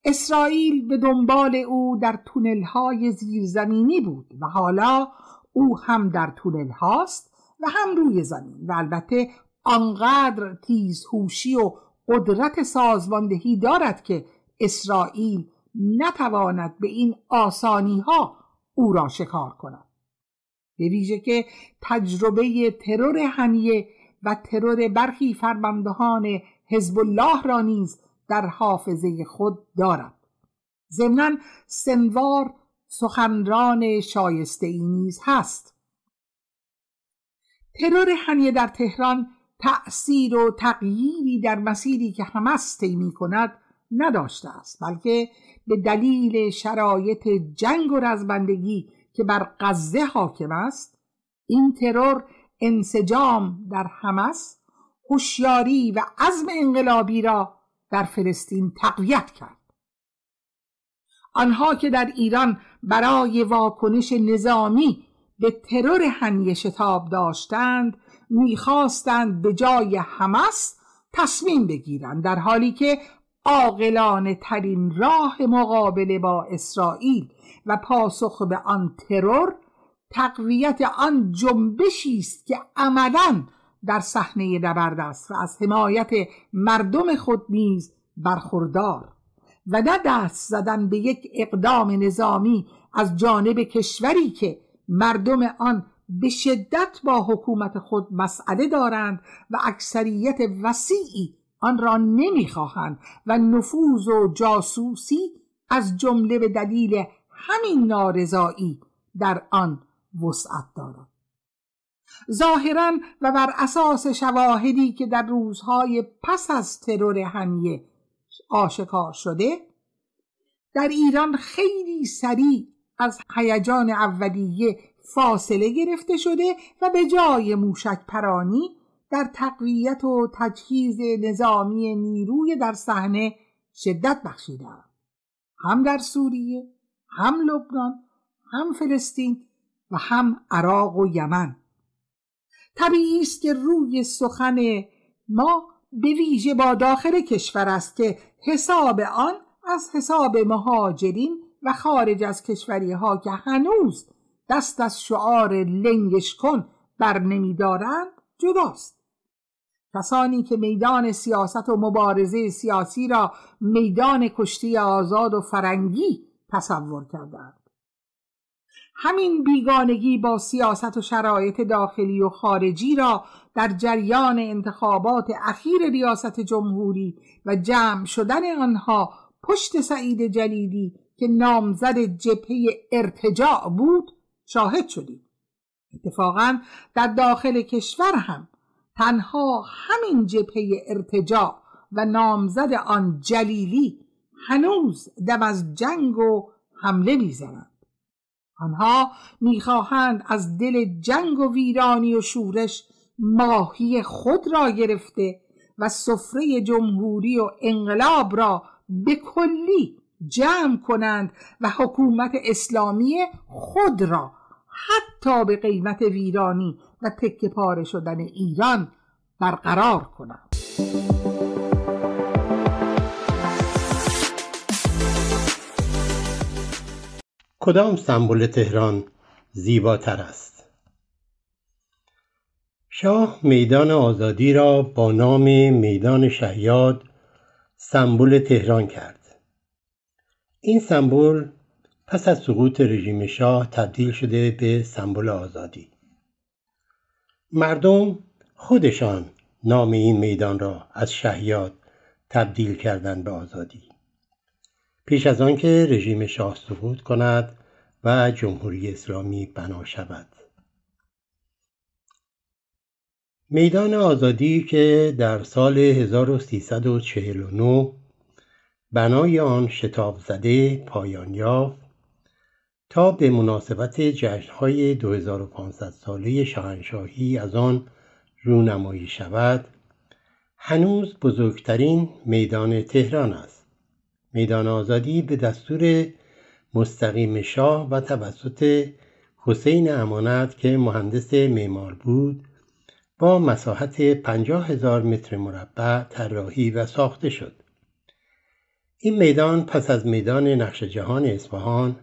اسرائیل به دنبال او در تونل‌های زیرزمینی بود و حالا او هم در تونل هاست و هم روی زمین و البته آنقدر تیزهوشی و قدرت سازماندهی دارد که اسرائیل نتواند به این آسانی ها او را شکار کند. به ویژه که تجربه ترور هنیه و ترور برخی فرماندهان حزب الله را نیز در حافظه خود دارد. ضمناً سنوار سخنران شایسته‌ای نیز هست. ترور هنیه در تهران تأثیر و تغییری در مسیری که حماس طی می‌کند نداشته است، بلکه به دلیل شرایط جنگ و رزمندگی که بر غزه حاکم است، این ترور انسجام در حماس، هوشیاری و عزم انقلابی را در فلسطین تقویت کرد. آنها که در ایران برای واکنش نظامی به ترور هنیه شتاب داشتند، می‌خواستند به جای حماس تصمیم بگیرند، در حالی که عاقلانه ترین راه مقابله با اسرائیل و پاسخ به آن ترور تقویت آن جنبشی است که عملاً در صحنه نبرد است و از حمایت مردم خود نیز برخوردار و نه دست زدن به یک اقدام نظامی از جانب کشوری که مردم آن به شدت با حکومت خود مسئله دارند و اکثریت وسیعی آن را نمیخواهند و نفوذ و جاسوسی از جمله به دلیل همین نارضایی در آن وسعت دارد. ظاهراً و بر اساس شواهدی که در روزهای پس از ترور هنیه آشکار شده، در ایران خیلی سریع از هیجان اولیه فاصله گرفته شده و به جای موشک پرانی در تقویت و تجهیز نظامی نیروی در صحنه شدت بخشیدند. هم در سوریه، هم لبنان، هم فلسطین و هم عراق و یمن. طبیعی است که روی سخن ما به ویژه با داخل کشور است که حساب آن از حساب مهاجرین و خارج از کشوری ها که هنوز دست از شعار لنگش کن بر نمی دارند جداست. کسانی که میدان سیاست و مبارزه سیاسی را میدان کشتی آزاد و فرنگی تصور کردند. همین بیگانگی با سیاست و شرایط داخلی و خارجی را در جریان انتخابات اخیر ریاست جمهوری و جمع شدن آنها پشت سعید جلیلی که نامزد جبهه ارتجاع بود شاهد شدیم. اتفاقاً در داخل کشور هم تنها همین جبهه ارتجاع و نامزد آن جلیلی هنوز دم از جنگ و حمله میزنند. آنها میخواهند از دل جنگ و ویرانی و شورش ماهی خود را گرفته و سفره جمهوری و انقلاب را به کلی جمع کنند و حکومت اسلامی خود را حتی به قیمت ویرانی و تکه پاره شدن ایران برقرار کنند. کدام سمبل تهران زیباتر است؟ شاه میدان آزادی را با نام میدان شهیاد سمبل تهران کرد. این سمبل پس از سقوط رژیم شاه تبدیل شده به سمبل آزادی. مردم خودشان نام این میدان را از شهیاد تبدیل کردند به آزادی، پیش از آن که رژیم شاه سقوط کند و جمهوری اسلامی بنا شود. میدان آزادی که در سال 1349 بنای آن شتاب زده پایان یافت تا به مناسبت جشن‌های 2500 ساله شاهنشاهی از آن رونمایی شود، هنوز بزرگترین میدان تهران است. میدان آزادی به دستور مستقیم شاه و توسط حسین امانت که مهندس معمار بود با مساحت 50,000 متر مربع طراحی و ساخته شد. این میدان پس از میدان نقش جهان اصفهان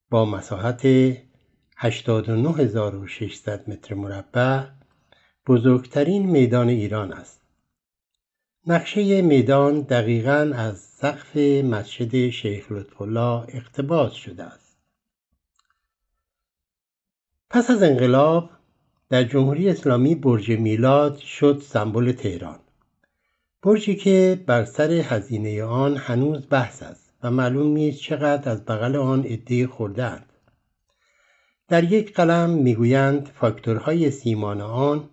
با مساحت 89,600 متر مربع بزرگترین میدان ایران است. نقشه میدان دقیقاً از سقف مسجد شیخ لطف‌الله اقتباس شده است. پس از انقلاب در جمهوری اسلامی برج میلاد شد سمبل تهران. برجی که بر سر هزینه آن هنوز بحث است و معلوم نیست چقدر از بغل آن عده‌ای خورده‌اند. در یک قلم میگویند فاکتورهای سیمان آن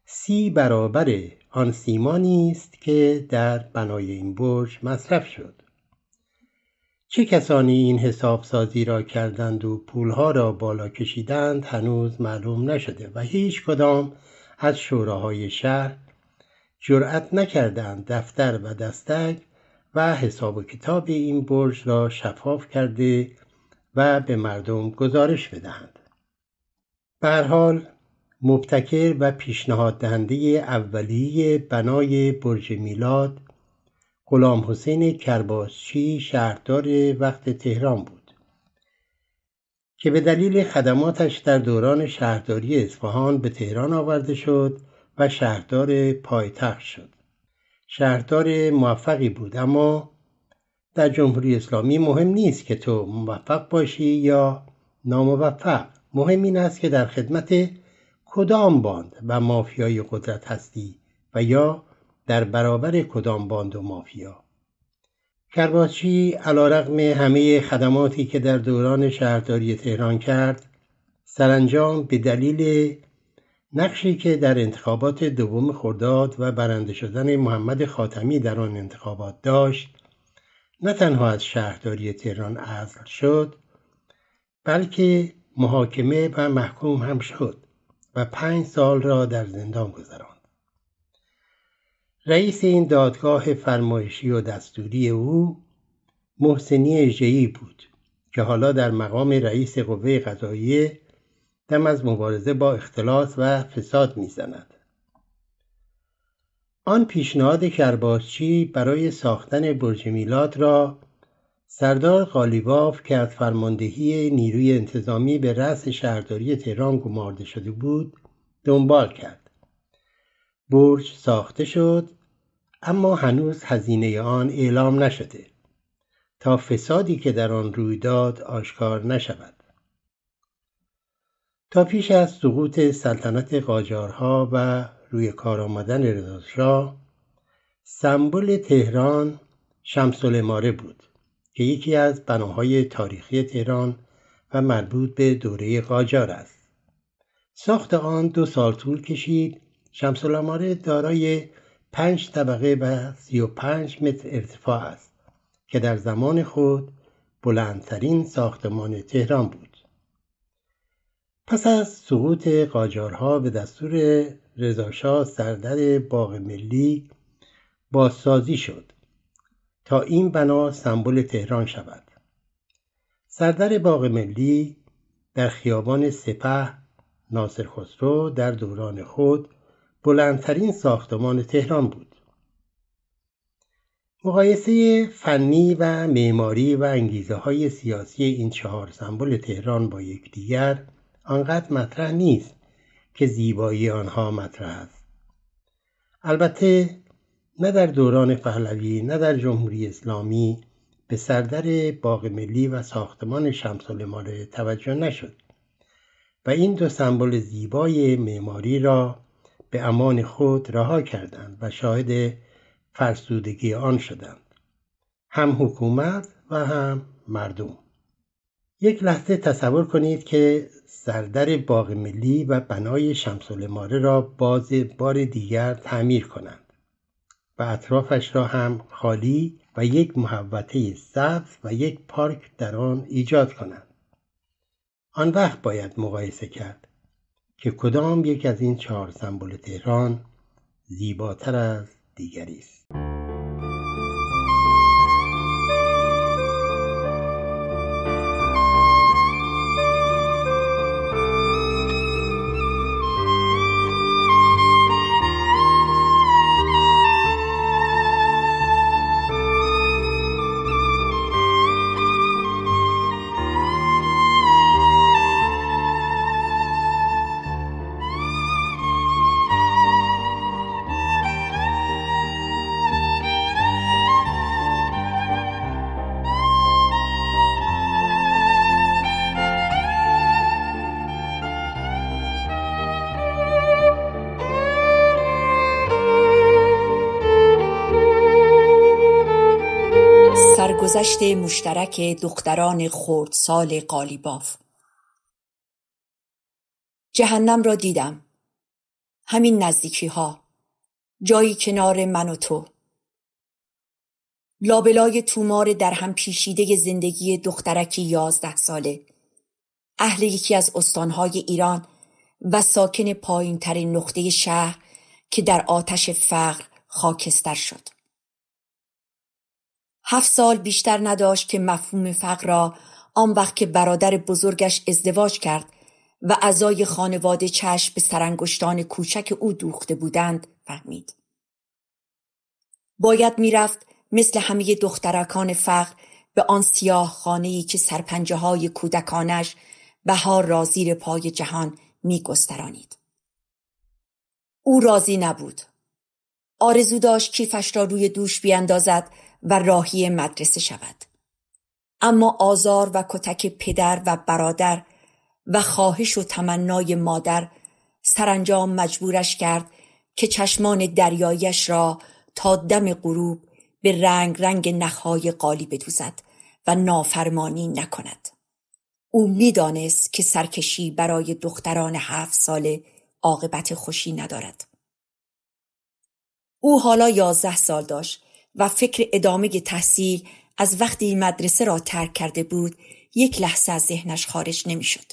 30 برابر آن سیمانی است که در بنای این برج مصرف شد. چه کسانی این حساب سازی را کردند و پولها را بالا کشیدند هنوز معلوم نشده و هیچ کدام از شوراهای شهر جرأت نکردند دفتر و دستک و حساب و کتاب این برج را شفاف کرده و به مردم گزارش بدهند. به هر حال مبتکر و پیشنهاد دهنده اولیه بنای برج میلاد غلام حسین کرباسچی شهردار وقت تهران بود که به دلیل خدماتش در دوران شهرداری اصفهان به تهران آورده شد و شهردار پایتخت شد. شهردار موفقی بود، اما در جمهوری اسلامی مهم نیست که تو موفق باشی یا ناموفق. مهم این است که در خدمت کدام باند و مافیای قدرت هستی و یا در برابر کدام باند و مافیا. کرباسچی علیرغم همه خدماتی که در دوران شهرداری تهران کرد، سرانجام به دلیل نقشی که در انتخابات دوم خرداد و برنده شدن محمد خاتمی در آن انتخابات داشت، نه تنها از شهرداری تهران عزل شد، بلکه محاکمه و محکوم هم شد و 5 سال را در زندان گذراند. رئیس این دادگاه فرمایشی و دستوری او محسنی اژه‌ای بود که حالا در مقام رئیس قوه قضاییه دم از مبارزه با اختلاس و فساد میزند. آن پیشنهاد کرباسچی برای ساختن برج میلاد را سردار قالیباف که از فرماندهی نیروی انتظامی به رأس شهرداری تهران گمارده شده بود دنبال کرد. برج ساخته شد، اما هنوز هزینه آن اعلام نشده تا فسادی که در آن روی داد آشکار نشود. تا پیش از سقوط سلطنت قاجارها و روی کار آمدن رضاشاه، سمبل تهران شمس‌العماره بود که یکی از بناهای تاریخی تهران و مربوط به دوره قاجار است. ساخت آن 2 سال طول کشید. شمس‌العماره دارای 5 طبقه و 35 متر ارتفاع است که در زمان خود بلندترین ساختمان تهران بود. پس از سقوط قاجارها به دستور رضاشاه سردر باغ ملی بازسازی شد تا این بنا سمبل تهران شود. سردر باغ ملی در خیابان سپه ناصرخسرو در دوران خود بلندترین ساختمان تهران بود. مقایسه فنی و معماری و انگیزه‌های سیاسی این 4 سمبل تهران با یکدیگر آنقدر مطرح نیست که زیبایی آنها مطرح است. البته نه در دوران پهلوی نه در جمهوری اسلامی به سردر باغ ملی و ساختمان شمس‌العماره توجه نشد و این 2 سمبل زیبای معماری را به امان خود رها کردند و شاهد فرسودگی آن شدند، هم حکومت و هم مردم. یک لحظه تصور کنید که سردر باغ ملی و بنای شمس‌العماره را باز بار دیگر تعمیر کنند و اطرافش را هم خالی و یک محوطه سبز و یک پارک در آن ایجاد کنند. آن وقت باید مقایسه کرد که کدام یک از این 4 سمبل تهران زیباتر از دیگری است. سرگذشت مشترک دختران خردسال قالیباف. جهنم را دیدم، همین نزدیکی ها، جایی کنار من و تو. لابلای تومار در هم پیشیده زندگی دخترکی 11 ساله، اهل یکی از استانهای ایران و ساکن پایین ترین نقطه شهر که در آتش فقر خاکستر شد. 7 سال بیشتر نداشت که مفهوم فقر را آن وقت که برادر بزرگش ازدواج کرد و اعضای خانواده چشم به سرانگشتان کوچک او دوخته بودند فهمید. باید میرفت مثل همه دخترکان فقر به آن سیاه خانه‌ای که سرپنجه های کودکانش بهار را زیر پای جهان می‌گسترانید. او راضی نبود. آرزو داشت کیفش را روی دوش بیاندازد و راهی مدرسه شود. اما آزار و کتک پدر و برادر و خواهش و تمنای مادر سرانجام مجبورش کرد که چشمان دریایش را تا دم غروب به رنگ رنگ نخهای قالی بدوزد و نافرمانی نکند. او می‌دانست که سرکشی برای دختران 7 ساله عاقبت خوشی ندارد. او حالا 11 سال داشت و فکر ادامه تحصیل از وقتی مدرسه را ترک کرده بود یک لحظه از ذهنش خارج نمی‌شد.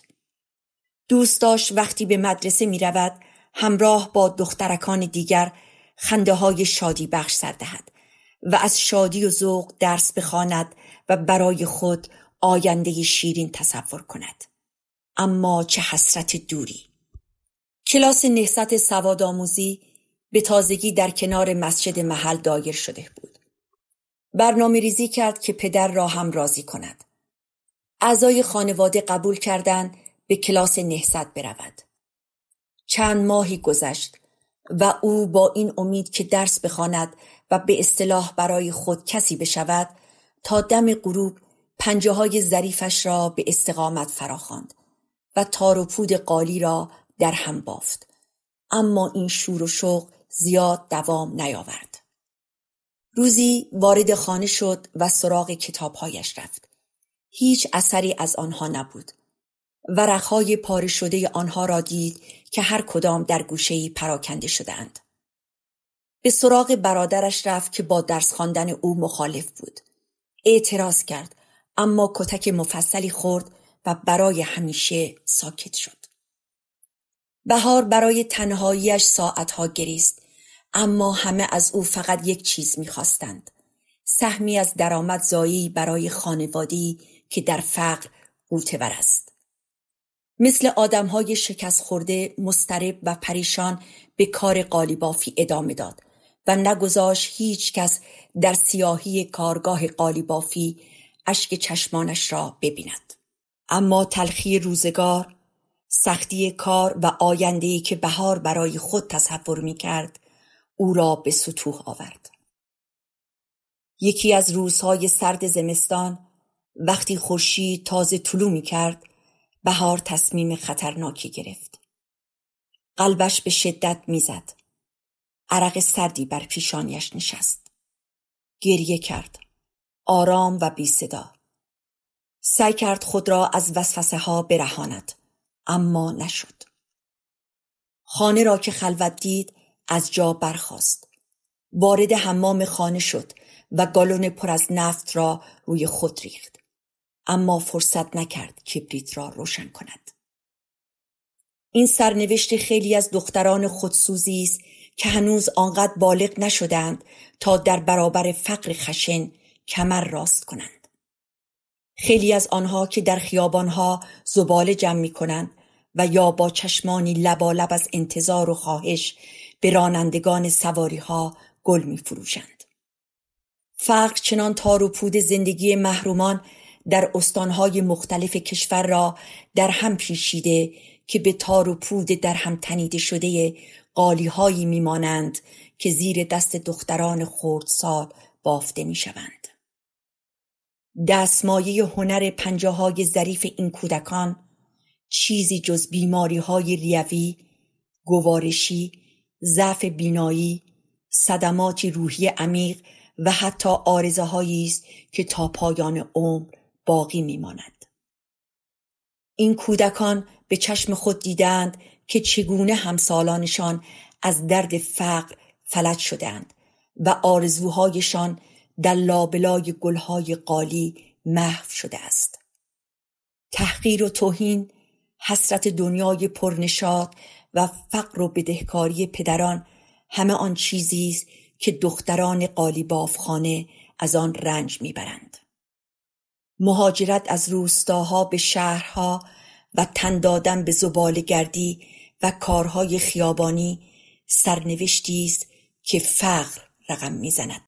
دوست داشت وقتی به مدرسه می‌رود همراه با دخترکان دیگر خنده‌های شادی بخش سر دهد و از شادی و ذوق درس بخواند و برای خود آینده شیرین تصور کند. اما چه حسرت دوری! کلاس نهضت سوادآموزی به تازگی در کنار مسجد محل دایر شده بود. برنامه ریزی کرد که پدر را هم راضی کند. اعضای خانواده قبول کردند به کلاس نهضت برود. چند ماهی گذشت و او با این امید که درس بخواند و به اصطلاح برای خود کسی بشود تا دم غروب پنجه‌های ظریفش را به استقامت فراخواند و تار و پود قالی را در هم بافت. اما این شور و شوق زیاد دوام نیاورد. روزی وارد خانه شد و سراغ کتابهایش رفت. هیچ اثری از آنها نبود. ورقهای پاره شده آنها را دید که هر کدام در گوشه‌ای پراکنده شدند. به سراغ برادرش رفت که با درس خواندن او مخالف بود. اعتراض کرد اما کتک مفصلی خورد و برای همیشه ساکت شد. بهار برای تنهاییش ساعتها گریست، اما همه از او فقط یک چیز می‌خواستند: سهمی از درآمد زایی برای خانواده‌ای که در فقر غوطه‌ور است. مثل آدم‌های شکست خورده، مضطرب و پریشان به کار قالیبافی ادامه داد و نگذاشت هیچ کس در سیاهی کارگاه قالیبافی اشک چشمانش را ببیند. اما تلخی روزگار، سختی کار و آینده‌ای که بهار برای خود تصور می‌کرد، او را به ستوه آورد. یکی از روزهای سرد زمستان، وقتی خورشید تازه طلوع می‌کرد، بهار تصمیم خطرناکی گرفت. قلبش به شدت می‌زد. عرق سردی بر پیشانیش نشست. گریه کرد، آرام و بی صدا. سعی کرد خود را از وسوسه ها برهاند، اما نشد. خانه را که خلوت دید از جا برخاست. وارد حمام خانه شد و گالون پر از نفت را روی خود ریخت، اما فرصت نکرد کبریت را روشن کند. این سرنوشت خیلی از دختران خودسوزی است که هنوز آنقدر بالغ نشدند تا در برابر فقر خشن کمر راست کنند. خیلی از آنها که در خیابانها زباله جمع می کنند و یا با چشمانی لبالب از انتظار و خواهش به رانندگان سواریها گل می فروشند. فقر چنان تار و پود زندگی محرومان در استانهای مختلف کشور را در هم پیچیده که به تار و پود در هم تنیده شده قالی‌هایی می‌مانند که زیر دست دختران خردسال بافته می‌شوند. دستمایه هنر پنجه‌های ظریف این کودکان چیزی جز بیماری‌های ریوی، گوارشی، ضعف بینایی، صدماتی روحی عمیق و حتی عارضه‌هایی است که تا پایان عمر باقی می‌ماند. این کودکان به چشم خود دیدند که چگونه همسالانشان از درد فقر فلج شدند و آرزوهایشان در لابلای گلهای قالی محو شده است. تحقیر و توهین، حسرت دنیای پرنشاط و فقر و بدهکاری پدران همه آن چیزی است که دختران قالیبافخانه از آن رنج میبرند. مهاجرت از روستاها به شهرها و تن دادن به زباله‌گردی و کارهای خیابانی سرنوشتی است که فقر رقم میزند.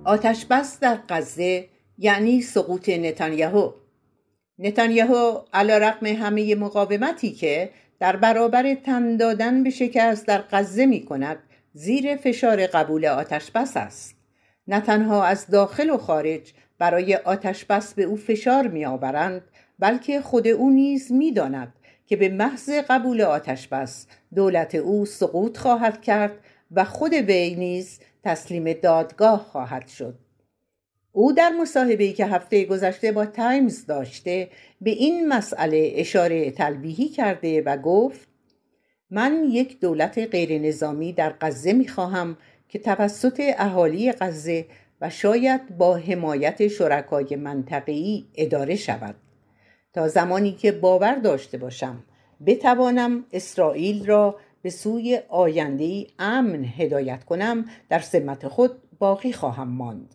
آتش‌بس در غزه یعنی سقوط نتانیاهو. نتانیاهو علیرغم همه مقاومتی که در برابر تن دادن به شکست در غزه می کند، زیر فشار قبول آتش‌بس است. نه تنها از داخل و خارج برای آتش‌بس به او فشار می آورند، بلکه خود او نیز می داند که به محض قبول آتش‌بس دولت او سقوط خواهد کرد و خود وی نیز تسلیم دادگاه خواهد شد. او در مصاحبه‌ای که هفته گذشته با تایمز داشته به این مسئله اشاره تلویحی کرده و گفت: من یک دولت غیر نظامی در غزه می‌خواهم که توسط اهالی غزه و شاید با حمایت شرکای منطقه‌ای اداره شود. تا زمانی که باور داشته باشم بتوانم اسرائیل را به سوی آینده‌ای امن هدایت کنم، در ذمت خود باقی خواهم ماند.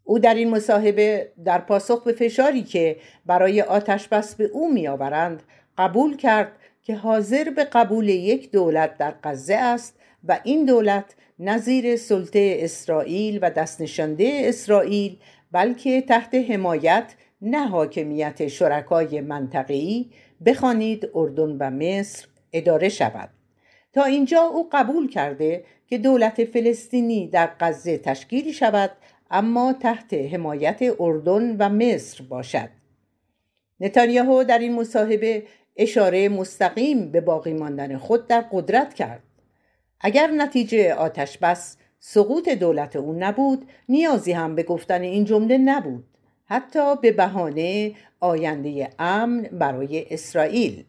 او در این مصاحبه در پاسخ به فشاری که برای آتش‌بس به او می‌آورند قبول کرد که حاضر به قبول یک دولت در غزه است و این دولت نه زیر سلطه اسرائیل و دستنشانده اسرائیل، بلکه تحت حمایت نه حاکمیت شرکای منطقه‌ای، بخوانید اردن و مصر، اداره شود. تا اینجا او قبول کرده که دولت فلسطینی در غزه تشکیل شود، اما تحت حمایت اردن و مصر باشد. نتانیاهو در این مصاحبه اشاره مستقیم به باقی ماندن خود در قدرت کرد. اگر نتیجه آتش‌بس سقوط دولت او نبود، نیازی هم به گفتن این جمله نبود، حتی به بهانه آینده امن برای اسرائیل.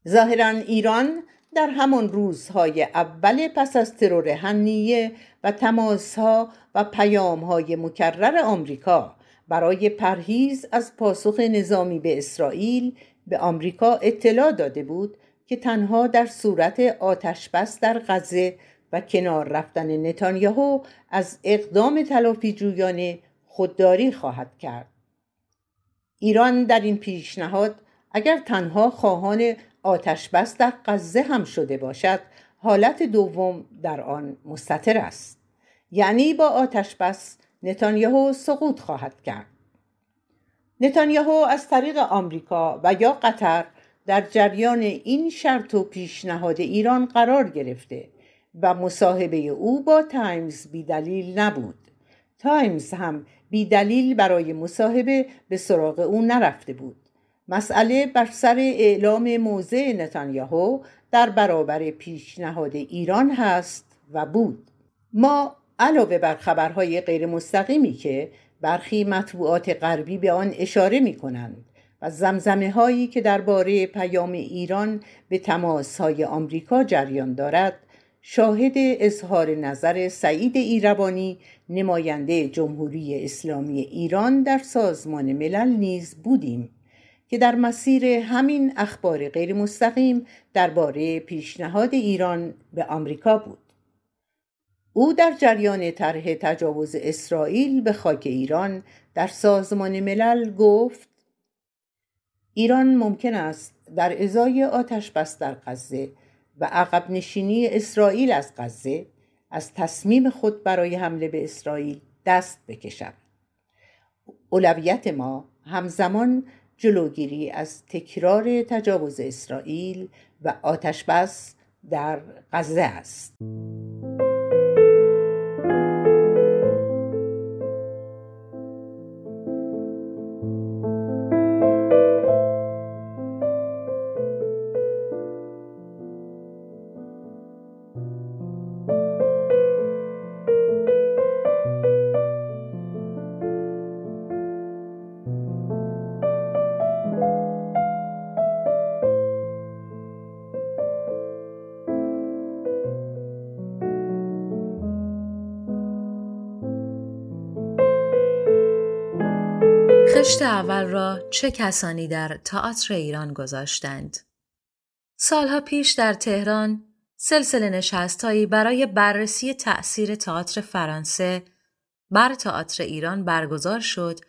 ظاهراً ایران در همان روزهای اول پس از ترور هنیه و تماس‌ها و پیام‌های مکرر آمریکا برای پرهیز از پاسخ نظامی به اسرائیل به آمریکا اطلاع داده بود که تنها در صورت آتش‌بس در غزه و کنار رفتن نتانیاهو از اقدام تلافی‌جویانه خودداری خواهد کرد. ایران در این پیشنهاد اگر تنها خواهان آتش‌بس در غزه هم شده باشد، حالت دوم در آن مستتر است، یعنی با آتش‌بس نتانیاهو سقوط خواهد کرد. نتانیاهو از طریق آمریکا و یا قطر در جریان این شرط و پیشنهاد ایران قرار گرفته و مصاحبه او با تایمز بی‌دلیل نبود. تایمز هم بی‌دلیل برای مصاحبه به سراغ او نرفته بود. مسئله بر سر اعلام موضع نتانیاهو در برابر پیشنهاد ایران هست و بود. ما علاوه بر خبرهای غیر مستقیمی که برخی مطبوعات غربی به آن اشاره می کنند و زمزمه هایی که درباره پیام ایران به تماس‌های آمریکا جریان دارد، شاهد اظهار نظر سعید ایروانی، نماینده جمهوری اسلامی ایران در سازمان ملل نیز بودیم که در مسیر همین اخبار غیر مستقیم درباره پیشنهاد ایران به آمریکا بود. او در جریان طرح تجاوز اسرائیل به خاک ایران در سازمان ملل گفت: ایران ممکن است در ازای آتش‌بس در غزه و عقب نشینی اسرائیل از غزه از تصمیم خود برای حمله به اسرائیل دست بکشد. اولویت ما همزمان جلوگیری از تکرار تجاوز اسرائیل و آتش‌بس در غزه است. خشت اول را چه کسانی در تئاتر ایران گذاشتند؟ سالها پیش در تهران سلسله نشست‌هایی برای بررسی تأثیر تئاتر فرانسه بر تئاتر ایران برگزار شد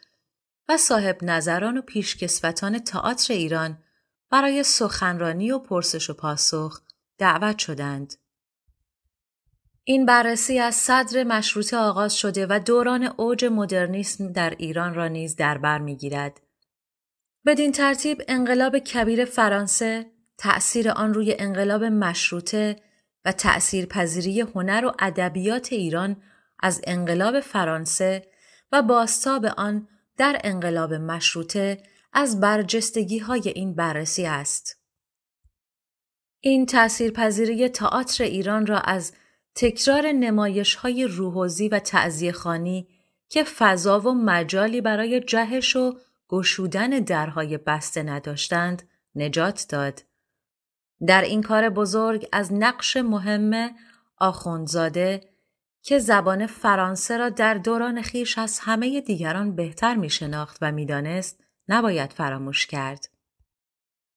و صاحب نظران و پیشکسوتان تئاتر ایران برای سخنرانی و پرسش و پاسخ دعوت شدند. این بررسی از صدر مشروطه آغاز شده و دوران اوج مدرنیسم در ایران را نیز در بر می‌گیرد. بدین ترتیب انقلاب کبیر فرانسه، تأثیر آن روی انقلاب مشروطه و تأثیرپذیری هنر و ادبیات ایران از انقلاب فرانسه و بازتاب آن در انقلاب مشروطه از برجستگی‌های این بررسی است. این تأثیرپذیری تئاتر ایران را از تکرار نمایش‌های روحوزی و تعزیه‌خوانی که فضا و مجالی برای جهش و گشودن درهای بسته نداشتند نجات داد. در این کار بزرگ از نقش مهم آخوندزاده که زبان فرانسه را در دوران خویش از همه دیگران بهتر می شناخت و می دانست نباید فراموش کرد.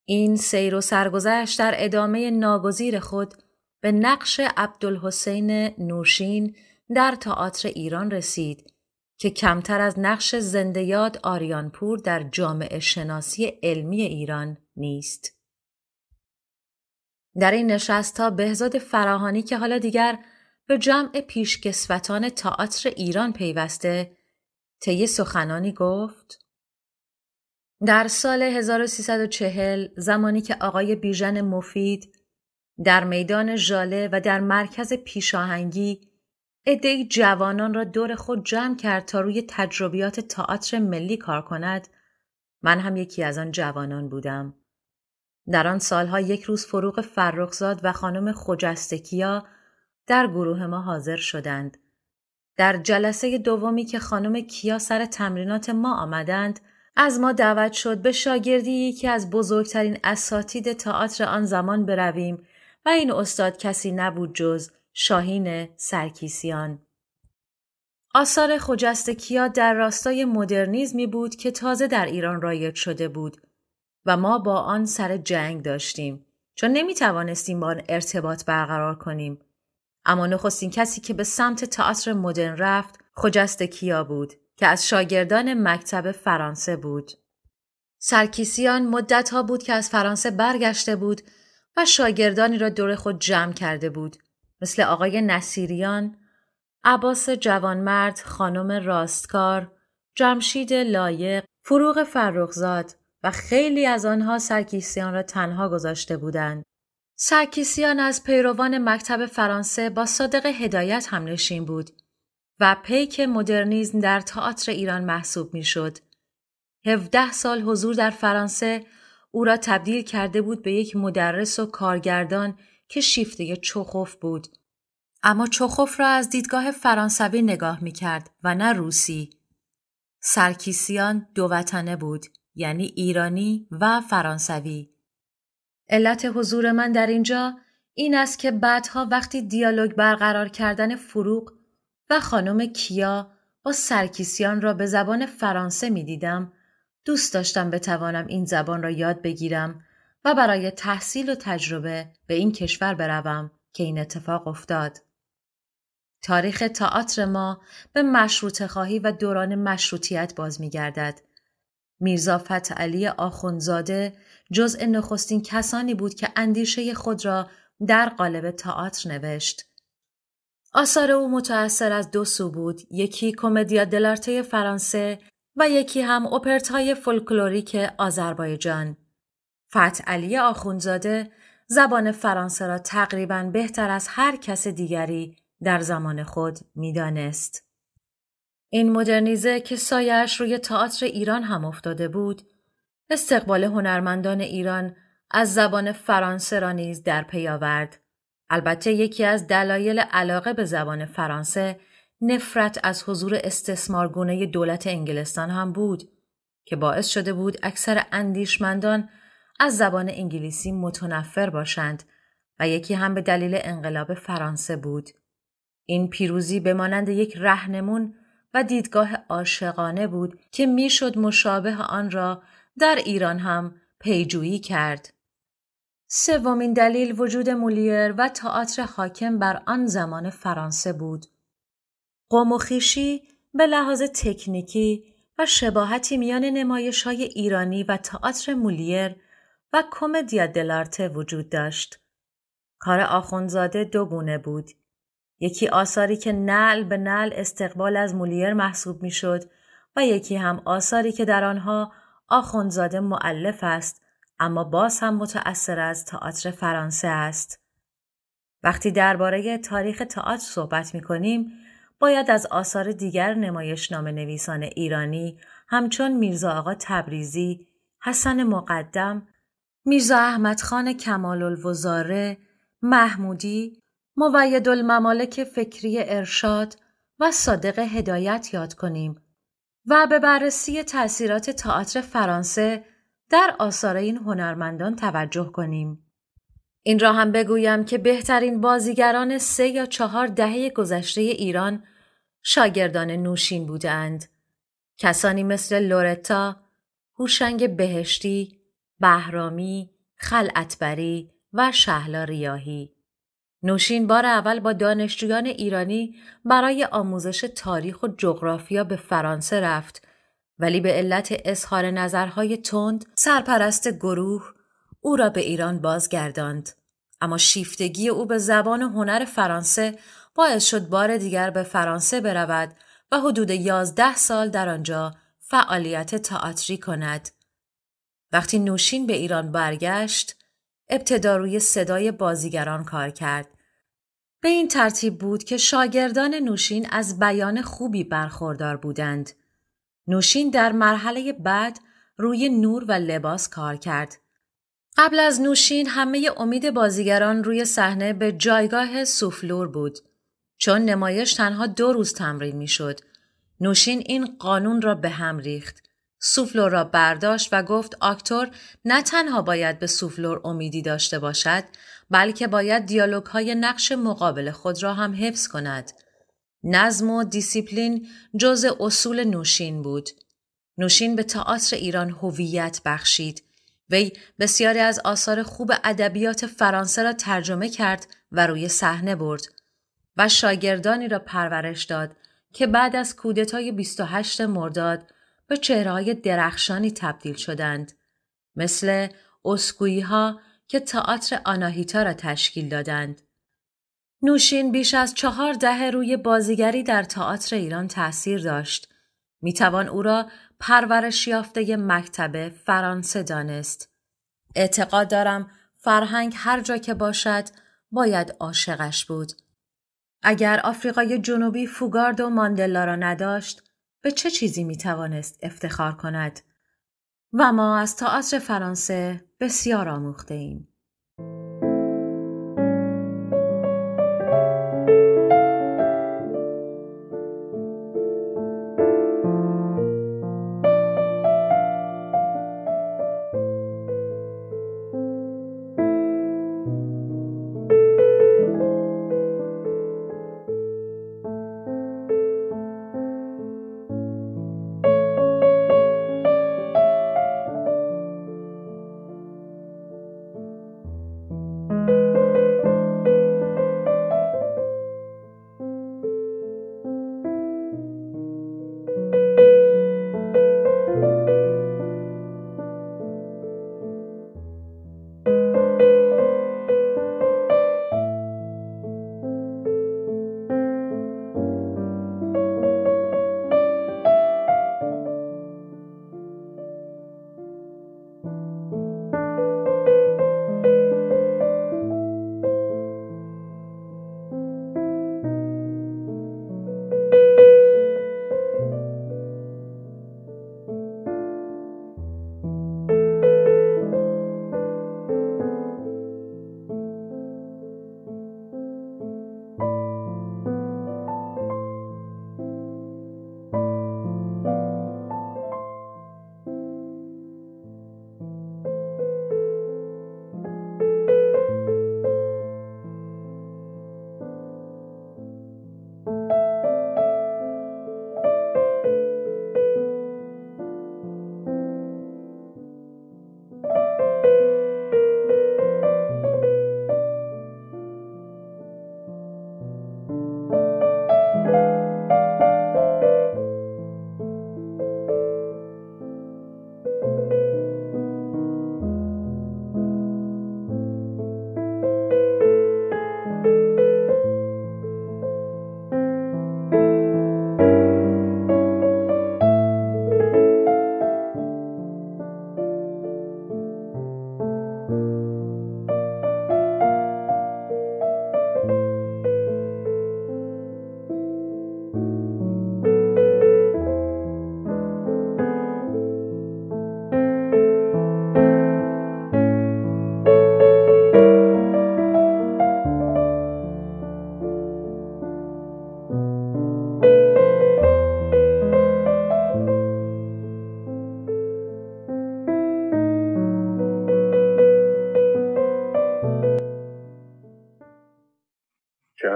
این سیر و سرگذشت در ادامه ناگزیر خود به نقش عبدالحسین نوشین در تئاتر ایران رسید که کمتر از نقش زنده یاد آریانپور در جامعه شناسی علمی ایران نیست. در این نشست‌ها بهزاد فراهانی که حالا دیگر به جمع پیشکسوتان تئاتر ایران پیوسته طی سخنانی گفت: در سال 1340 زمانی که آقای بیژن مفید در میدان ژاله و در مرکز پیشاهنگی عده‌ای جوانان را دور خود جمع کرد تا روی تجربیات تئاتر ملی کار کند، من هم یکی از آن جوانان بودم. در آن سالها یک روز فروغ فرخزاد و خانم خجسته-کیا در گروه ما حاضر شدند. در جلسه دومی که خانم کیا سر تمرینات ما آمدند، از ما دعوت شد به شاگردی یکی از بزرگترین اساتید تئاتر آن زمان برویم و این استاد کسی نبود جز شاهین سرکیسیان. آثار خجسته-کیا در راستای مدرنیسمی بود که تازه در ایران رایج شده بود و ما با آن سر جنگ داشتیم چون نمی توانستیم با آن ارتباط برقرار کنیم. اما نخستین کسی که به سمت تئاتر مدرن رفت خجسته-کیا بود که از شاگردان مکتب فرانسه بود. سرکیسیان مدت‌ها بود که از فرانسه برگشته بود و شاگردانی را دور خود جمع کرده بود، مثل آقای نصیریان، عباس جوانمرد، خانم راستکار، جمشید لایق، فروغ فرخزاد و خیلی از آنها سرکیسیان را تنها گذاشته بودند. سرکیسیان از پیروان مکتب فرانسه با صادق هدایت همنشین بود و پیک مدرنیسم در تئاتر ایران محسوب می‌شد. 17 سال حضور در فرانسه او را تبدیل کرده بود به یک مدرس و کارگردان که شیفته چخوف بود. اما چخوف را از دیدگاه فرانسوی نگاه می‌کرد و نه روسی. سرکیسیان دو وطنه بود، یعنی ایرانی و فرانسوی. علت حضور من در اینجا این است که بعدها وقتی دیالوگ برقرار کردن فروغ و خانم کیا با سرکیسیان را به زبان فرانسه می دیدم، دوست داشتم بتوانم این زبان را یاد بگیرم و برای تحصیل و تجربه به این کشور بروم که این اتفاق افتاد. تاریخ تئاتر ما به مشروطه خواهی و دوران مشروطیت باز می گردد. میرزا فتحعلی آخوندزاده جزء نخستین کسانی بود که اندیشه خود را در قالب تئاتر نوشت. آثار او متأثر از دو سو بود، یکی کمدیا دلارته فرانسه و یکی هم اپرت‌های فولکلوریک آذربایجان. فتحعلی آخوندزاده زبان فرانسه را تقریباً بهتر از هر کس دیگری در زمان خود می‌دانست. این مدرنیزه که سایه‌اش روی تئاتر ایران هم افتاده بود، استقبال هنرمندان ایران از زبان فرانسه را نیز در پی آورد. البته یکی از دلایل علاقه به زبان فرانسه نفرت از حضور استثمارگونه دولت انگلستان هم بود که باعث شده بود اکثر اندیشمندان از زبان انگلیسی متنفر باشند و یکی هم به دلیل انقلاب فرانسه بود. این پیروزی به مانند یک راهنمون و دیدگاه عاشقانه بود که میشد مشابه آن را در ایران هم پیجویی کرد. سومین دلیل وجود مولیر و تئاتر حاکم بر آن زمان فرانسه بود. قوم و خویشی به لحاظ تکنیکی و شباهتی میان نمایش‌های ایرانی و تئاتر مولیر و کمدیا دلارته وجود داشت. کار آخوندزاده دو گونه بود. یکی آثاری که نعل به نعل استقبال از مولیر محسوب میشد و یکی هم آثاری که در آنها آخوندزاده مؤلف است اما باز هم متأثر از تئاتر فرانسه است. وقتی درباره تاریخ تئاتر صحبت می‌کنیم، باید از آثار دیگر نمایشنامه نویسان ایرانی همچون میرزا آقا تبریزی، حسن مقدم، میرزا احمد خان کمال الوزاره، محمودی، مؤید الممالک فکری ارشاد و صادق هدایت یاد کنیم و به بررسی تأثیرات تئاتر فرانسه در آثار این هنرمندان توجه کنیم. این را هم بگویم که بهترین بازیگران 3 یا 4 دهه گذشته ایران شاگردان نوشین بودند. کسانی مثل لورتا، هوشنگ بهشتی، بهرامی، خلعتبری و شهلا ریاحی. نوشین بار اول با دانشجویان ایرانی برای آموزش تاریخ و جغرافیا به فرانسه رفت، ولی به علت اظهار نظرهای تند سرپرست گروه او را به ایران بازگرداند. اما شیفتگی او به زبان و هنر فرانسه باعث شد بار دیگر به فرانسه برود و حدود 11 سال در آنجا فعالیت تئاتری کند. وقتی نوشین به ایران برگشت، ابتدا روی صدای بازیگران کار کرد. به این ترتیب بود که شاگردان نوشین از بیان خوبی برخوردار بودند. نوشین در مرحله بعد روی نور و لباس کار کرد. قبل از نوشین همه امید بازیگران روی صحنه به جایگاه سوفلور بود. چون نمایش تنها 2 روز تمرین می شد. نوشین این قانون را به هم ریخت. سوفلور را برداشت و گفت آکتور نه تنها باید به سوفلور امیدی داشته باشد، بلکه باید دیالوگ‌های نقش مقابل خود را هم حفظ کند. نظم و دیسیپلین جزء اصول نوشین بود. نوشین به تئاتر ایران هویت بخشید. وی بسیاری از آثار خوب ادبیات فرانسه را ترجمه کرد و روی صحنه برد و شاگردانی را پرورش داد که بعد از کودتای 28 مرداد به چهره‌های درخشانی تبدیل شدند، مثل اسکویی‌ها که تئاتر آناهیتا را تشکیل دادند. نوشین بیش از 4 دهه روی بازیگری در تئاتر ایران تأثیر داشت. میتوان او را پرورش یافته مکتب فرانسه دانست. اعتقاد دارم فرهنگ هر جا که باشد باید عاشقش بود. اگر آفریقای جنوبی فوگارد و ماندلا را نداشت، به چه چیزی میتوانست افتخار کند؟ و ما از تئاتر فرانسه بسیار آموخته ایم.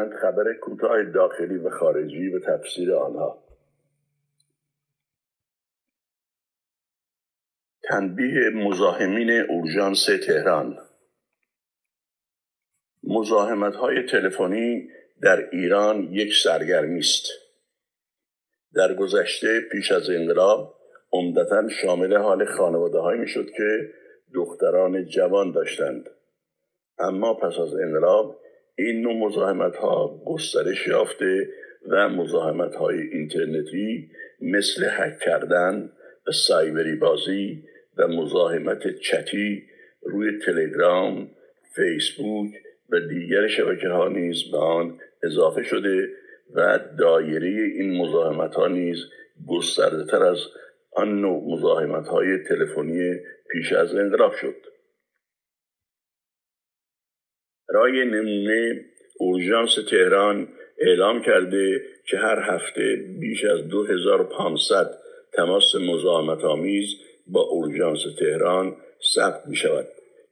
چند خبر کوتاه داخلی و خارجی و تفسیر آنها. تنبیه مزاحمین اورژانس تهران. مزاحمت‌های تلفنی در ایران یک سرگرمی است. در گذشته پیش از انقلاب عمدتاً شامل حال خانواده‌هایی می‌شد که دختران جوان داشتند. اما پس از انقلاب این نوع مزاحمت‌ها گسترش یافته و مزاحمت‌های اینترنتی مثل هک کردن و سایبری بازی و مزاحمت چتی روی تلگرام، فیسبوک و دیگر شبکه‌ها نیز به آن اضافه شده و دایره این مزاحمت‌ها نیز گسترده‌تر از آن نوع مزاحمت‌های تلفنی پیش از انقلاب شد. برای نمونه اورژانس تهران اعلام کرده که هر هفته بیش از 2500 تماس مزاحمت‌آمیز با اورژانس تهران ثبت می شود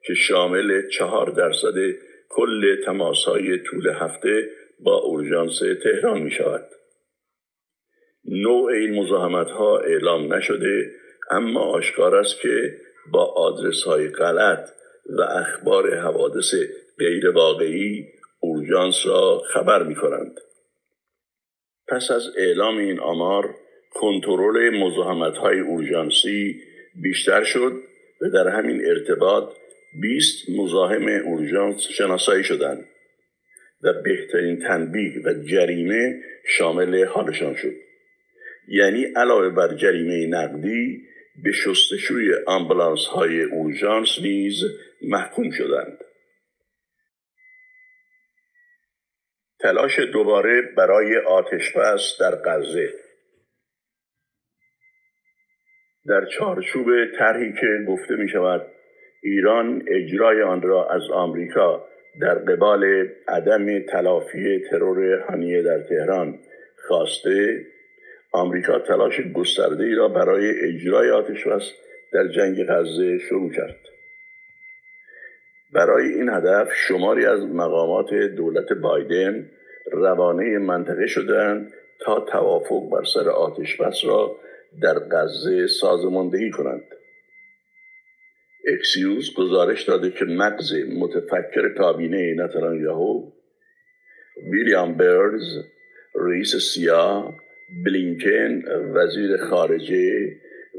که شامل 4% کل تماس‌های طول هفته با اورژانس تهران می شود. نوع این مزاحمت‌ها اعلام نشده، اما آشکار است که با آدرس‌های غلط و اخبار حوادث غیر واقعی اورژانس را خبر می کنند. پس از اعلام این آمار کنترل مزاحمت‌های اورژانسی بیشتر شد و در همین ارتباط 20 مزاحم اورژانس شناسایی شدند و بهترین تنبیه و جریمه شامل حالشان شد. یعنی علاوه بر جریمه نقدی به شستشوی آمبولانس‌های اورژانس نیز محکوم شدند. تلاش دوباره برای آتش‌بس در غزه. در چارچوب طرحی که گفته می شود ایران اجرای آن را از آمریکا در قبال عدم تلافی ترور هانیه در تهران خواسته، آمریکا تلاش گسترده‌ای را برای اجرای آتش‌بس در جنگ غزه شروع کرد. برای این هدف شماری از مقامات دولت بایدن روانه منطقه شدند تا توافق بر سر آتش‌بس را در غزه سازماندهی کنند. اکسیوس گزارش داده که مغز متفکر کابینه نتانیاهو، ویلیام برنز رئیس سیا، بلینکن وزیر خارجه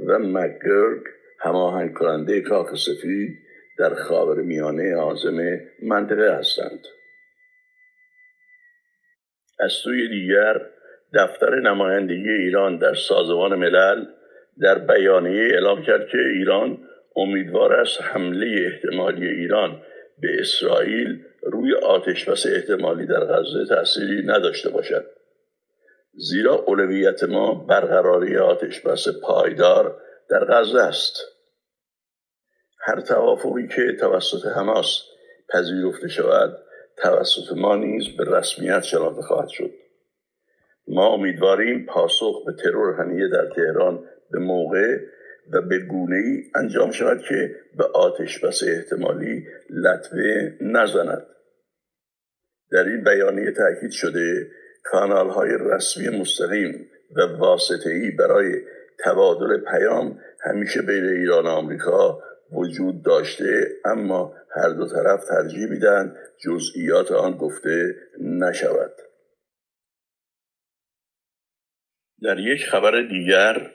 و مکگرگ هماهنگ کننده کاخ سفید در خاورمیانه عازم منطقه هستند. از سوی دیگر دفتر نمایندگی ایران در سازمان ملل در بیانیه اعلام کرد که ایران امیدوار است حمله احتمالی ایران به اسرائیل روی آتش‌بس احتمالی در غزه تأثیری نداشته باشد، زیرا اولویت ما برقراری آتش‌بس پایدار در غزه است. هر توافقی که توسط حماس پذیرفته شود توسط ما نیز به رسمیت شناخته خواهد شد. ما امیدواریم پاسخ به ترور هانیه در تهران به موقع و به گونه‌ای انجام شود که به آتش‌بس احتمالی لطمه نزند. در این بیانیه تاکید شده کانال‌های رسمی مستقیم و واسطه‌ای برای تبادل پیام همیشه بین ایران و آمریکا وجود داشته، اما هر دو طرف ترجیح میدن جزئیات آن گفته نشود. در یک خبر دیگر،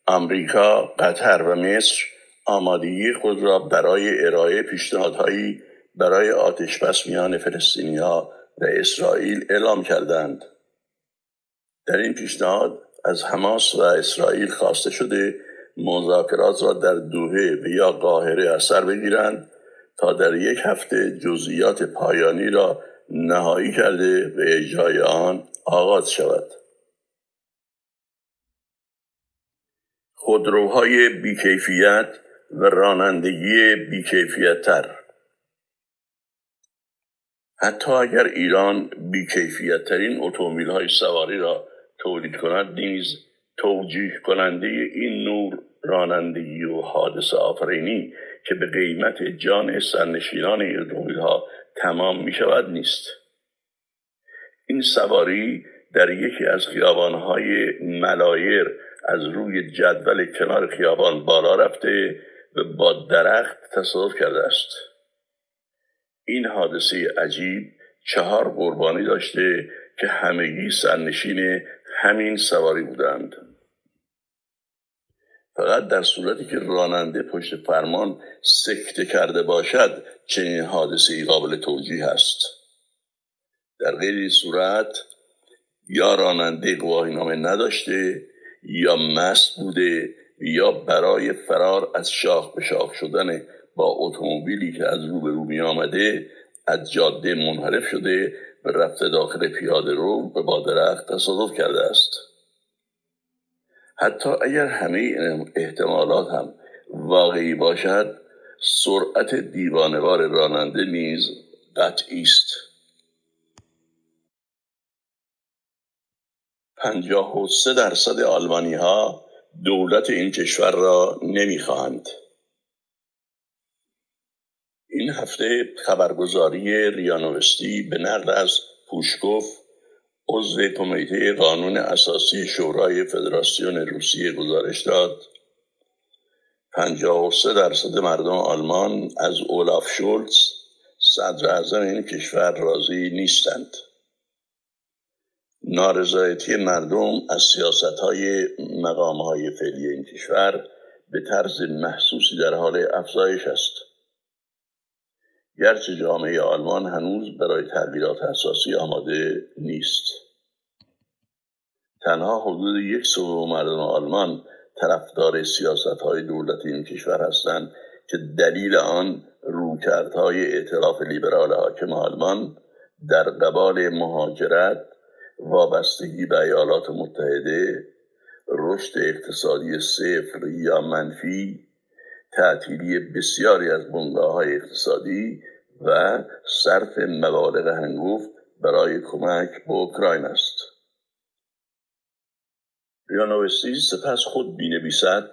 آمریکا، قطر و مصر آمادگی خود را برای ارائه پیشنهادهایی برای آتش‌بس میان فلسطینی‌ها و اسرائیل اعلام کردند. در این پیشنهاد از حماس و اسرائیل خواسته شده مذاکرات را در دوحه و یا قاهره از سر بگیرند تا در یک هفته جزئیات پایانی را نهایی کرده و اجرای آن آغاز شود. خودروهای بیکیفیت و رانندگی بیکیفیت‌تر. حتی اگر ایران بیکیفیت‌ترین اتومبیل‌های سواری را تولید کند، نیز توجیه کننده این نوع رانندگی و حادثه آفرینی که به قیمت جان سرنشینان این اتومبیل‌ها تمام می شود نیست. این سواری در یکی از خیابانهای ملایر از روی جدول کنار خیابان بالا رفته و با درخت تصادف کرده است. این حادثه عجیب 4 قربانی داشته که همگی سرنشین همین سواری بودند. فقط در صورتی که راننده پشت فرمان سکته کرده باشد چنین حادثه‌ای قابل توجیه است. در غیر این صورت یا راننده گواهینامه نداشته یا مست بوده یا برای فرار از شاخ به شاخ شدن با اتومبیلی که از روبرو می آمده از جاده منحرف شده و رفته داخل پیاده رو و با درخت تصادف کرده است. حتی اگر همه احتمالات هم واقعی باشد، سرعت دیوانه‌وار راننده نیز قطعی است. 53% آلمانی‌ها دولت این کشور را نمی‌خواهند. این هفته خبرگزاری ریا نوستی به نقل از پوشکوف، عضو کمیته قانون اساسی شورای فدراسیون روسیه گزارش داد 53% مردم آلمان از اولاف شولز صدر اعظم این کشور راضی نیستند. نارضایتی مردم از سیاست‌های مقام‌های فعلی این کشور به طرز محسوسی در حال افزایش است. گرچه جامعه آلمان هنوز برای تغییرات اساسی آماده نیست. تنها حدود 1/3 مردم آلمان طرفدار سیاست‌های دولت این کشور هستند که دلیل آن رویکردهای ائتلاف لیبرال حاکم آلمان در قبال مهاجرت، وابستگی به ایالات متحده، رشد اقتصادی صفر یا منفی، تعطیلی بسیاری از بنگاه‌های اقتصادی و صرف مبالغ هنگفت برای کمک به اوکراین است. ریا نوستی سپس خود بی‌نویسد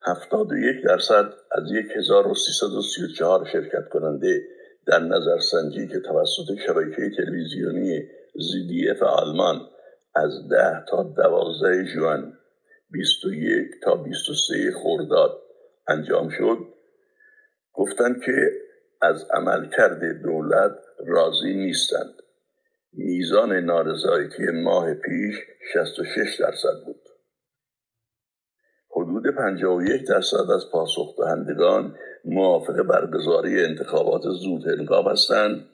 71% از 1334 شرکت کننده در نظرسنجی که توسط شبکه تلویزیونی ZDF آلمان از 10 تا 12 ژوئن 21 تا 23 خرداد انجام شد گفتند که از عملکرد دولت راضی نیستند. میزان نارضایتی ماه پیش 66% بود. حدود 51% از پاسخ دهندگان موافق برگزاری انتخابات زودهنگام هستند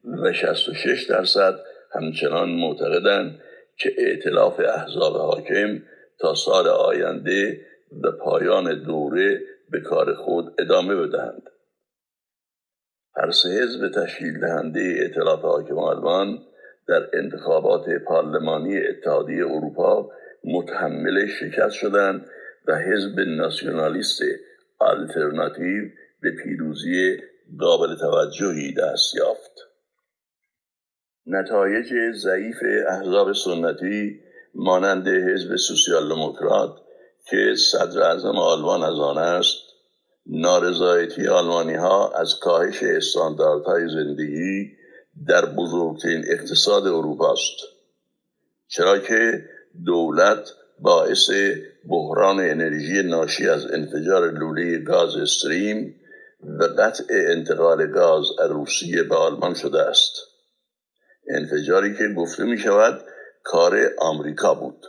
و 66% همچنان معتقدند که ائتلاف احزاب حاکم تا سال آینده و پایان دوره به کار خود ادامه بدهند. هر 3 حزب تشکیل دهنده ائتلاف حاکم آلمان در انتخابات پارلمانی اتحادیه اروپا متحمل شکست شدند و حزب ناسیونالیست آلترناتیو به پیروزی قابل توجهی دست یافت. نتایج ضعیف احزاب سنتی مانند حزب سوسیال دموکرات که صدر اعظم آلمان از آن است، نارضایتی آلمانی‌ها از کاهش استانداردهای زندگی در بزرگترین اقتصاد اروپا است، چرا که دولت باعث بحران انرژی ناشی از انفجار لوله گاز استریم و قطع انتقال گاز از روسیه به آلمان شده است. انفجاری که گفته می شود کار آمریکا بود.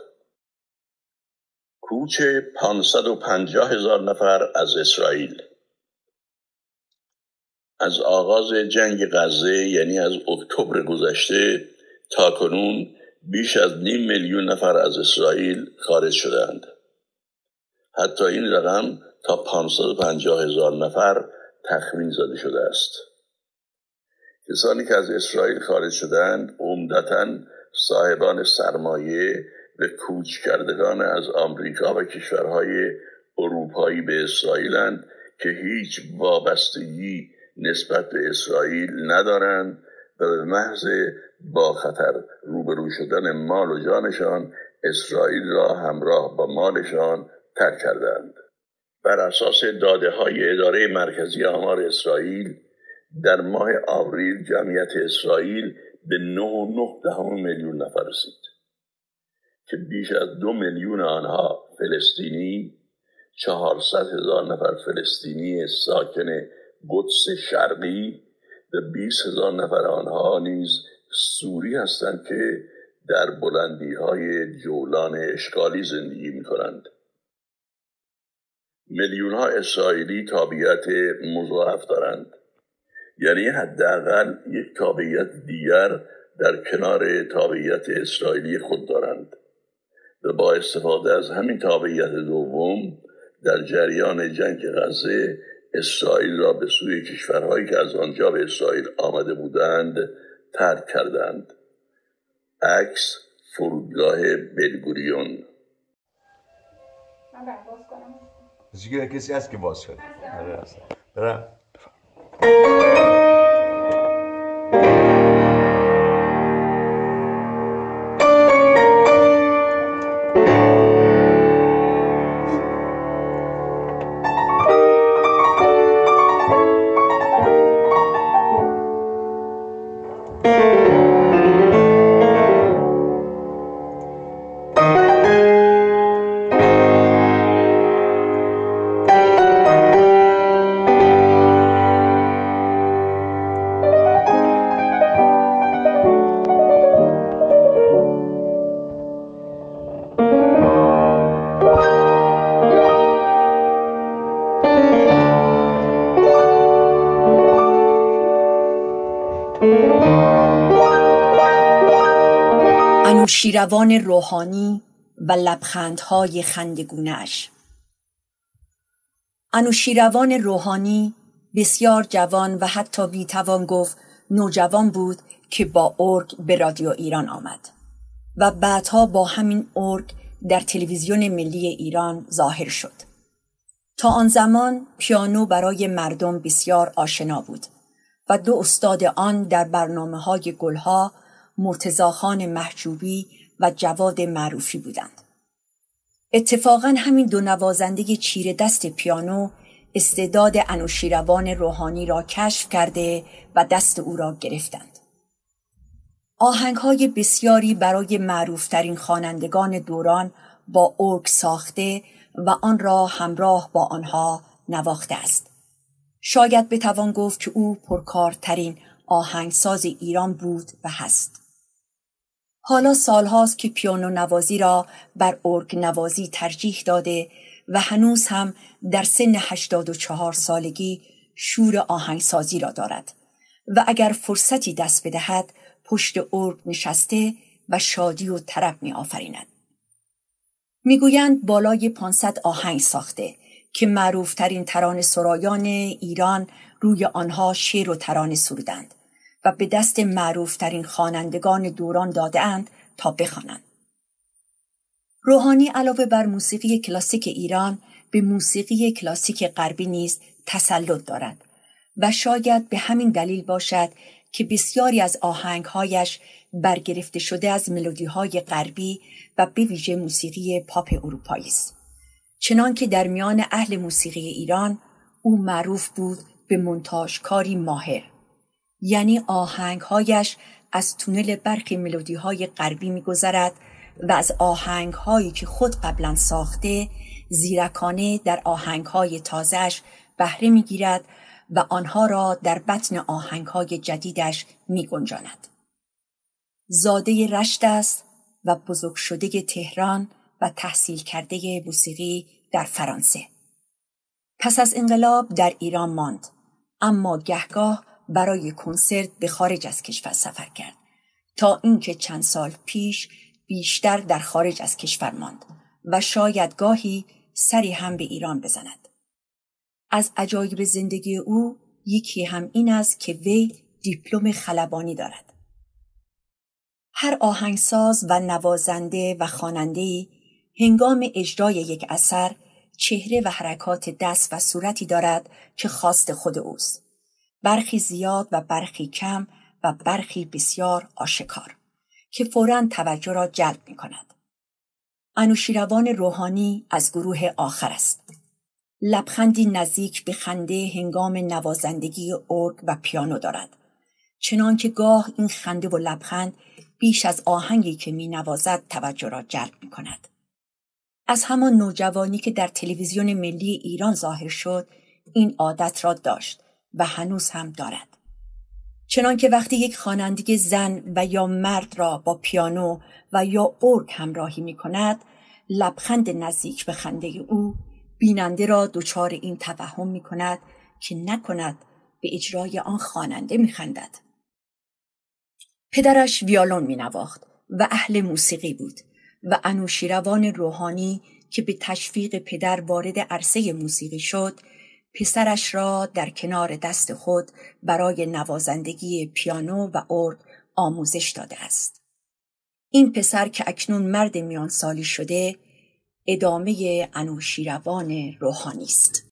کوچ 550,000 نفر از اسرائیل. از آغاز جنگ غزه یعنی از اکتبر گذشته تا کنون بیش از 500,000 نفر از اسرائیل خارج شدند. حتی این رقم تا 550,000 نفر تخمین زده شده است. کسانی که از اسرائیل خارج شدند عمدتاً صاحبان سرمایه و کوچ کردگان از آمریکا و کشورهای اروپایی به اسرائیلند که هیچ وابستگی نسبت به اسرائیل ندارند و به محض با خطر روبرو شدن مال و جانشان اسرائیل را همراه با مالشان ترک کردند. بر اساس داده‌های اداره مرکزی آمار اسرائیل در ماه آوریل جمعیت اسرائیل به 9.9 میلیون نفر رسید که بیش از 2 میلیون آنها فلسطینی، 400,000 نفر فلسطینی ساکن قدس شرقی و 20,000 نفر آنها نیز سوری هستند که در بلندی‌های جولان اشغالی زندگی می‌کنند. میلیون‌ها اسرائیلی تابعیت مضاعف دارند، یعنی حداقل یک تابعیت دیگر در کنار تابعیت اسرائیلی خود دارند و با استفاده از همین تابعیت دوم در جریان جنگ غزه اسرائیل را به سوی کشورهایی که از آنجا به اسرائیل آمده بودند ترک کردند. عکس فرودگاه بن‌گوریون. من کسی هست که باز کنه؟ برم. انوشیروان روحانی و لبخندهای خندگونه‌اش. انوشیروان روحانی بسیار جوان و حتی بیتوان گفت نوجوان بود که با ارگ به رادیو ایران آمد و بعدها با همین ارگ در تلویزیون ملی ایران ظاهر شد. تا آن زمان پیانو برای مردم بسیار آشنا بود و 2 استاد آن در برنامه‌های گلها مرتضاخان محجوبی و جواد معروفی بودند. اتفاقاً همین 2 نوازنده چیره دست پیانو استعداد انوشیروان روحانی را کشف کرده و دست او را گرفتند. آهنگ‌های بسیاری برای معروفترین خوانندگان دوران با ارگ ساخته و آن را همراه با آنها نواخته است. شاید بتوان گفت که او پرکارترین آهنگساز ایران بود و هست. حالا سالهاست که پیانو نوازی را بر ارگ نوازی ترجیح داده و هنوز هم در سن 84 سالگی شور آهنگسازی را دارد و اگر فرصتی دست بدهد پشت ارگ نشسته و شادی و طرب می آفریند. می گویند بالای 500 آهنگ ساخته که معروفترین ترانه سرایان ایران روی آنها شعر و ترانه سرودند و به دست معروفترین خوانندگان دوران داده‌اند تا بخوانند. روحانی علاوه بر موسیقی کلاسیک ایران به موسیقی کلاسیک غربی نیز تسلط دارد و شاید به همین دلیل باشد که بسیاری از آهنگهایش برگرفته شده از ملودی‌های غربی و به ویژه موسیقی پاپ اروپایی است. چنان که در میان اهل موسیقی ایران او معروف بود به مونتاژکاری ماهر، یعنی آهنگهایش از تونل برخی ملودی‌های غربی می‌گذرد و از آهنگهایی که خود قبلا ساخته زیرکانه در آهنگهای تازه‌اش بهره می‌گیرد و آنها را در بطن آهنگهای جدیدش می‌گنجاند. زاده رشت است و بزرگ شده تهران و تحصیل کرده موسیقی در فرانسه. پس از انقلاب در ایران ماند، اما گهگاه برای کنسرت به خارج از کشور سفر کرد تا اینکه چند سال پیش بیشتر در خارج از کشور ماند و شاید گاهی سری هم به ایران بزند. از عجایب زندگی او یکی هم این است که وی دیپلم خلبانی دارد. هر آهنگساز و نوازنده و خواننده‌ای هنگام اجرای یک اثر چهره و حرکات دست و صورتی دارد که خاص خود اوست. برخی زیاد و برخی کم و برخی بسیار آشکار که فوراً توجه را جلب می کند. انوشیروان روحانی از گروه آخر است. لبخندی نزدیک به خنده هنگام نوازندگی ارگ و پیانو دارد. چنان که گاه این خنده و لبخند بیش از آهنگی که می نوازد توجه را جلب می کند. از همان نوجوانی که در تلویزیون ملی ایران ظاهر شد این عادت را داشت و هنوز هم دارد. چنان که وقتی یک خواننده زن و یا مرد را با پیانو و یا ارگ همراهی می کند، لبخند نزدیک به خنده او بیننده را دچار این توهم می کند که نکند به اجرای آن خواننده می خندد. پدرش ویولون می نواخت و اهل موسیقی بود و انوشیروان روحانی که به تشویق پدر وارد عرصه موسیقی شد، پسرش را در کنار دست خود برای نوازندگی پیانو و ارگ آموزش داده است. این پسر که اکنون مرد میان سالی شده، ادامه انوشیروان روحانی است.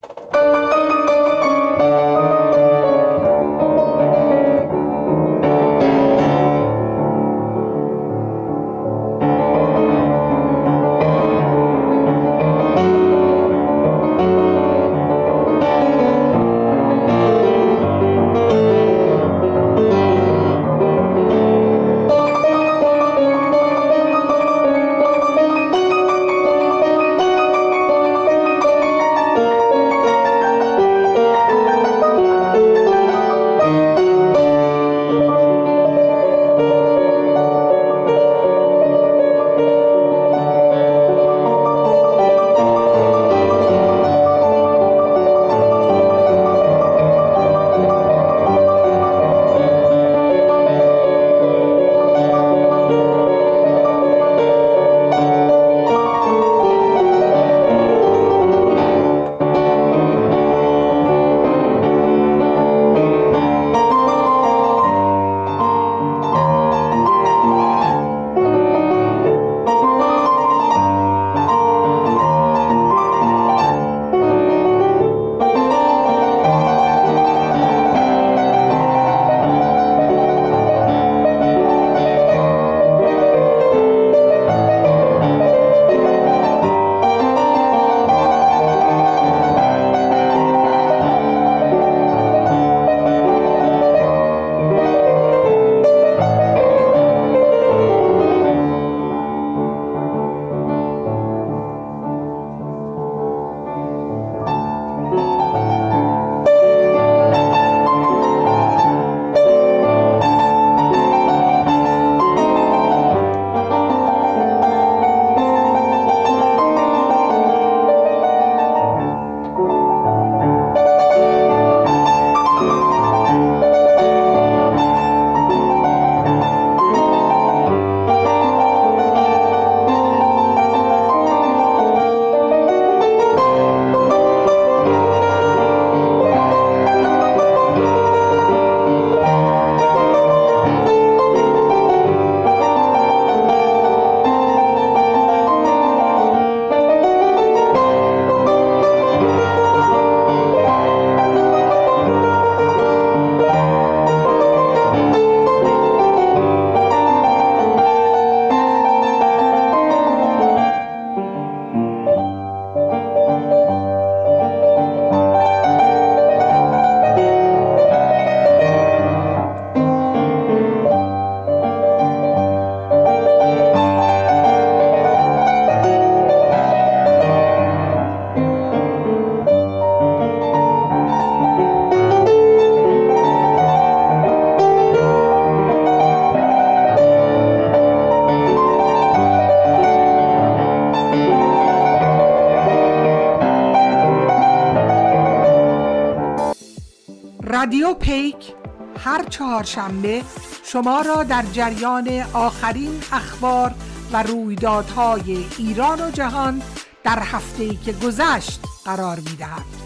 رادیو پیک هر چهارشنبه شما را در جریان آخرین اخبار و رویدادهای ایران و جهان در هفته‌ای که گذشت قرار می‌دهد.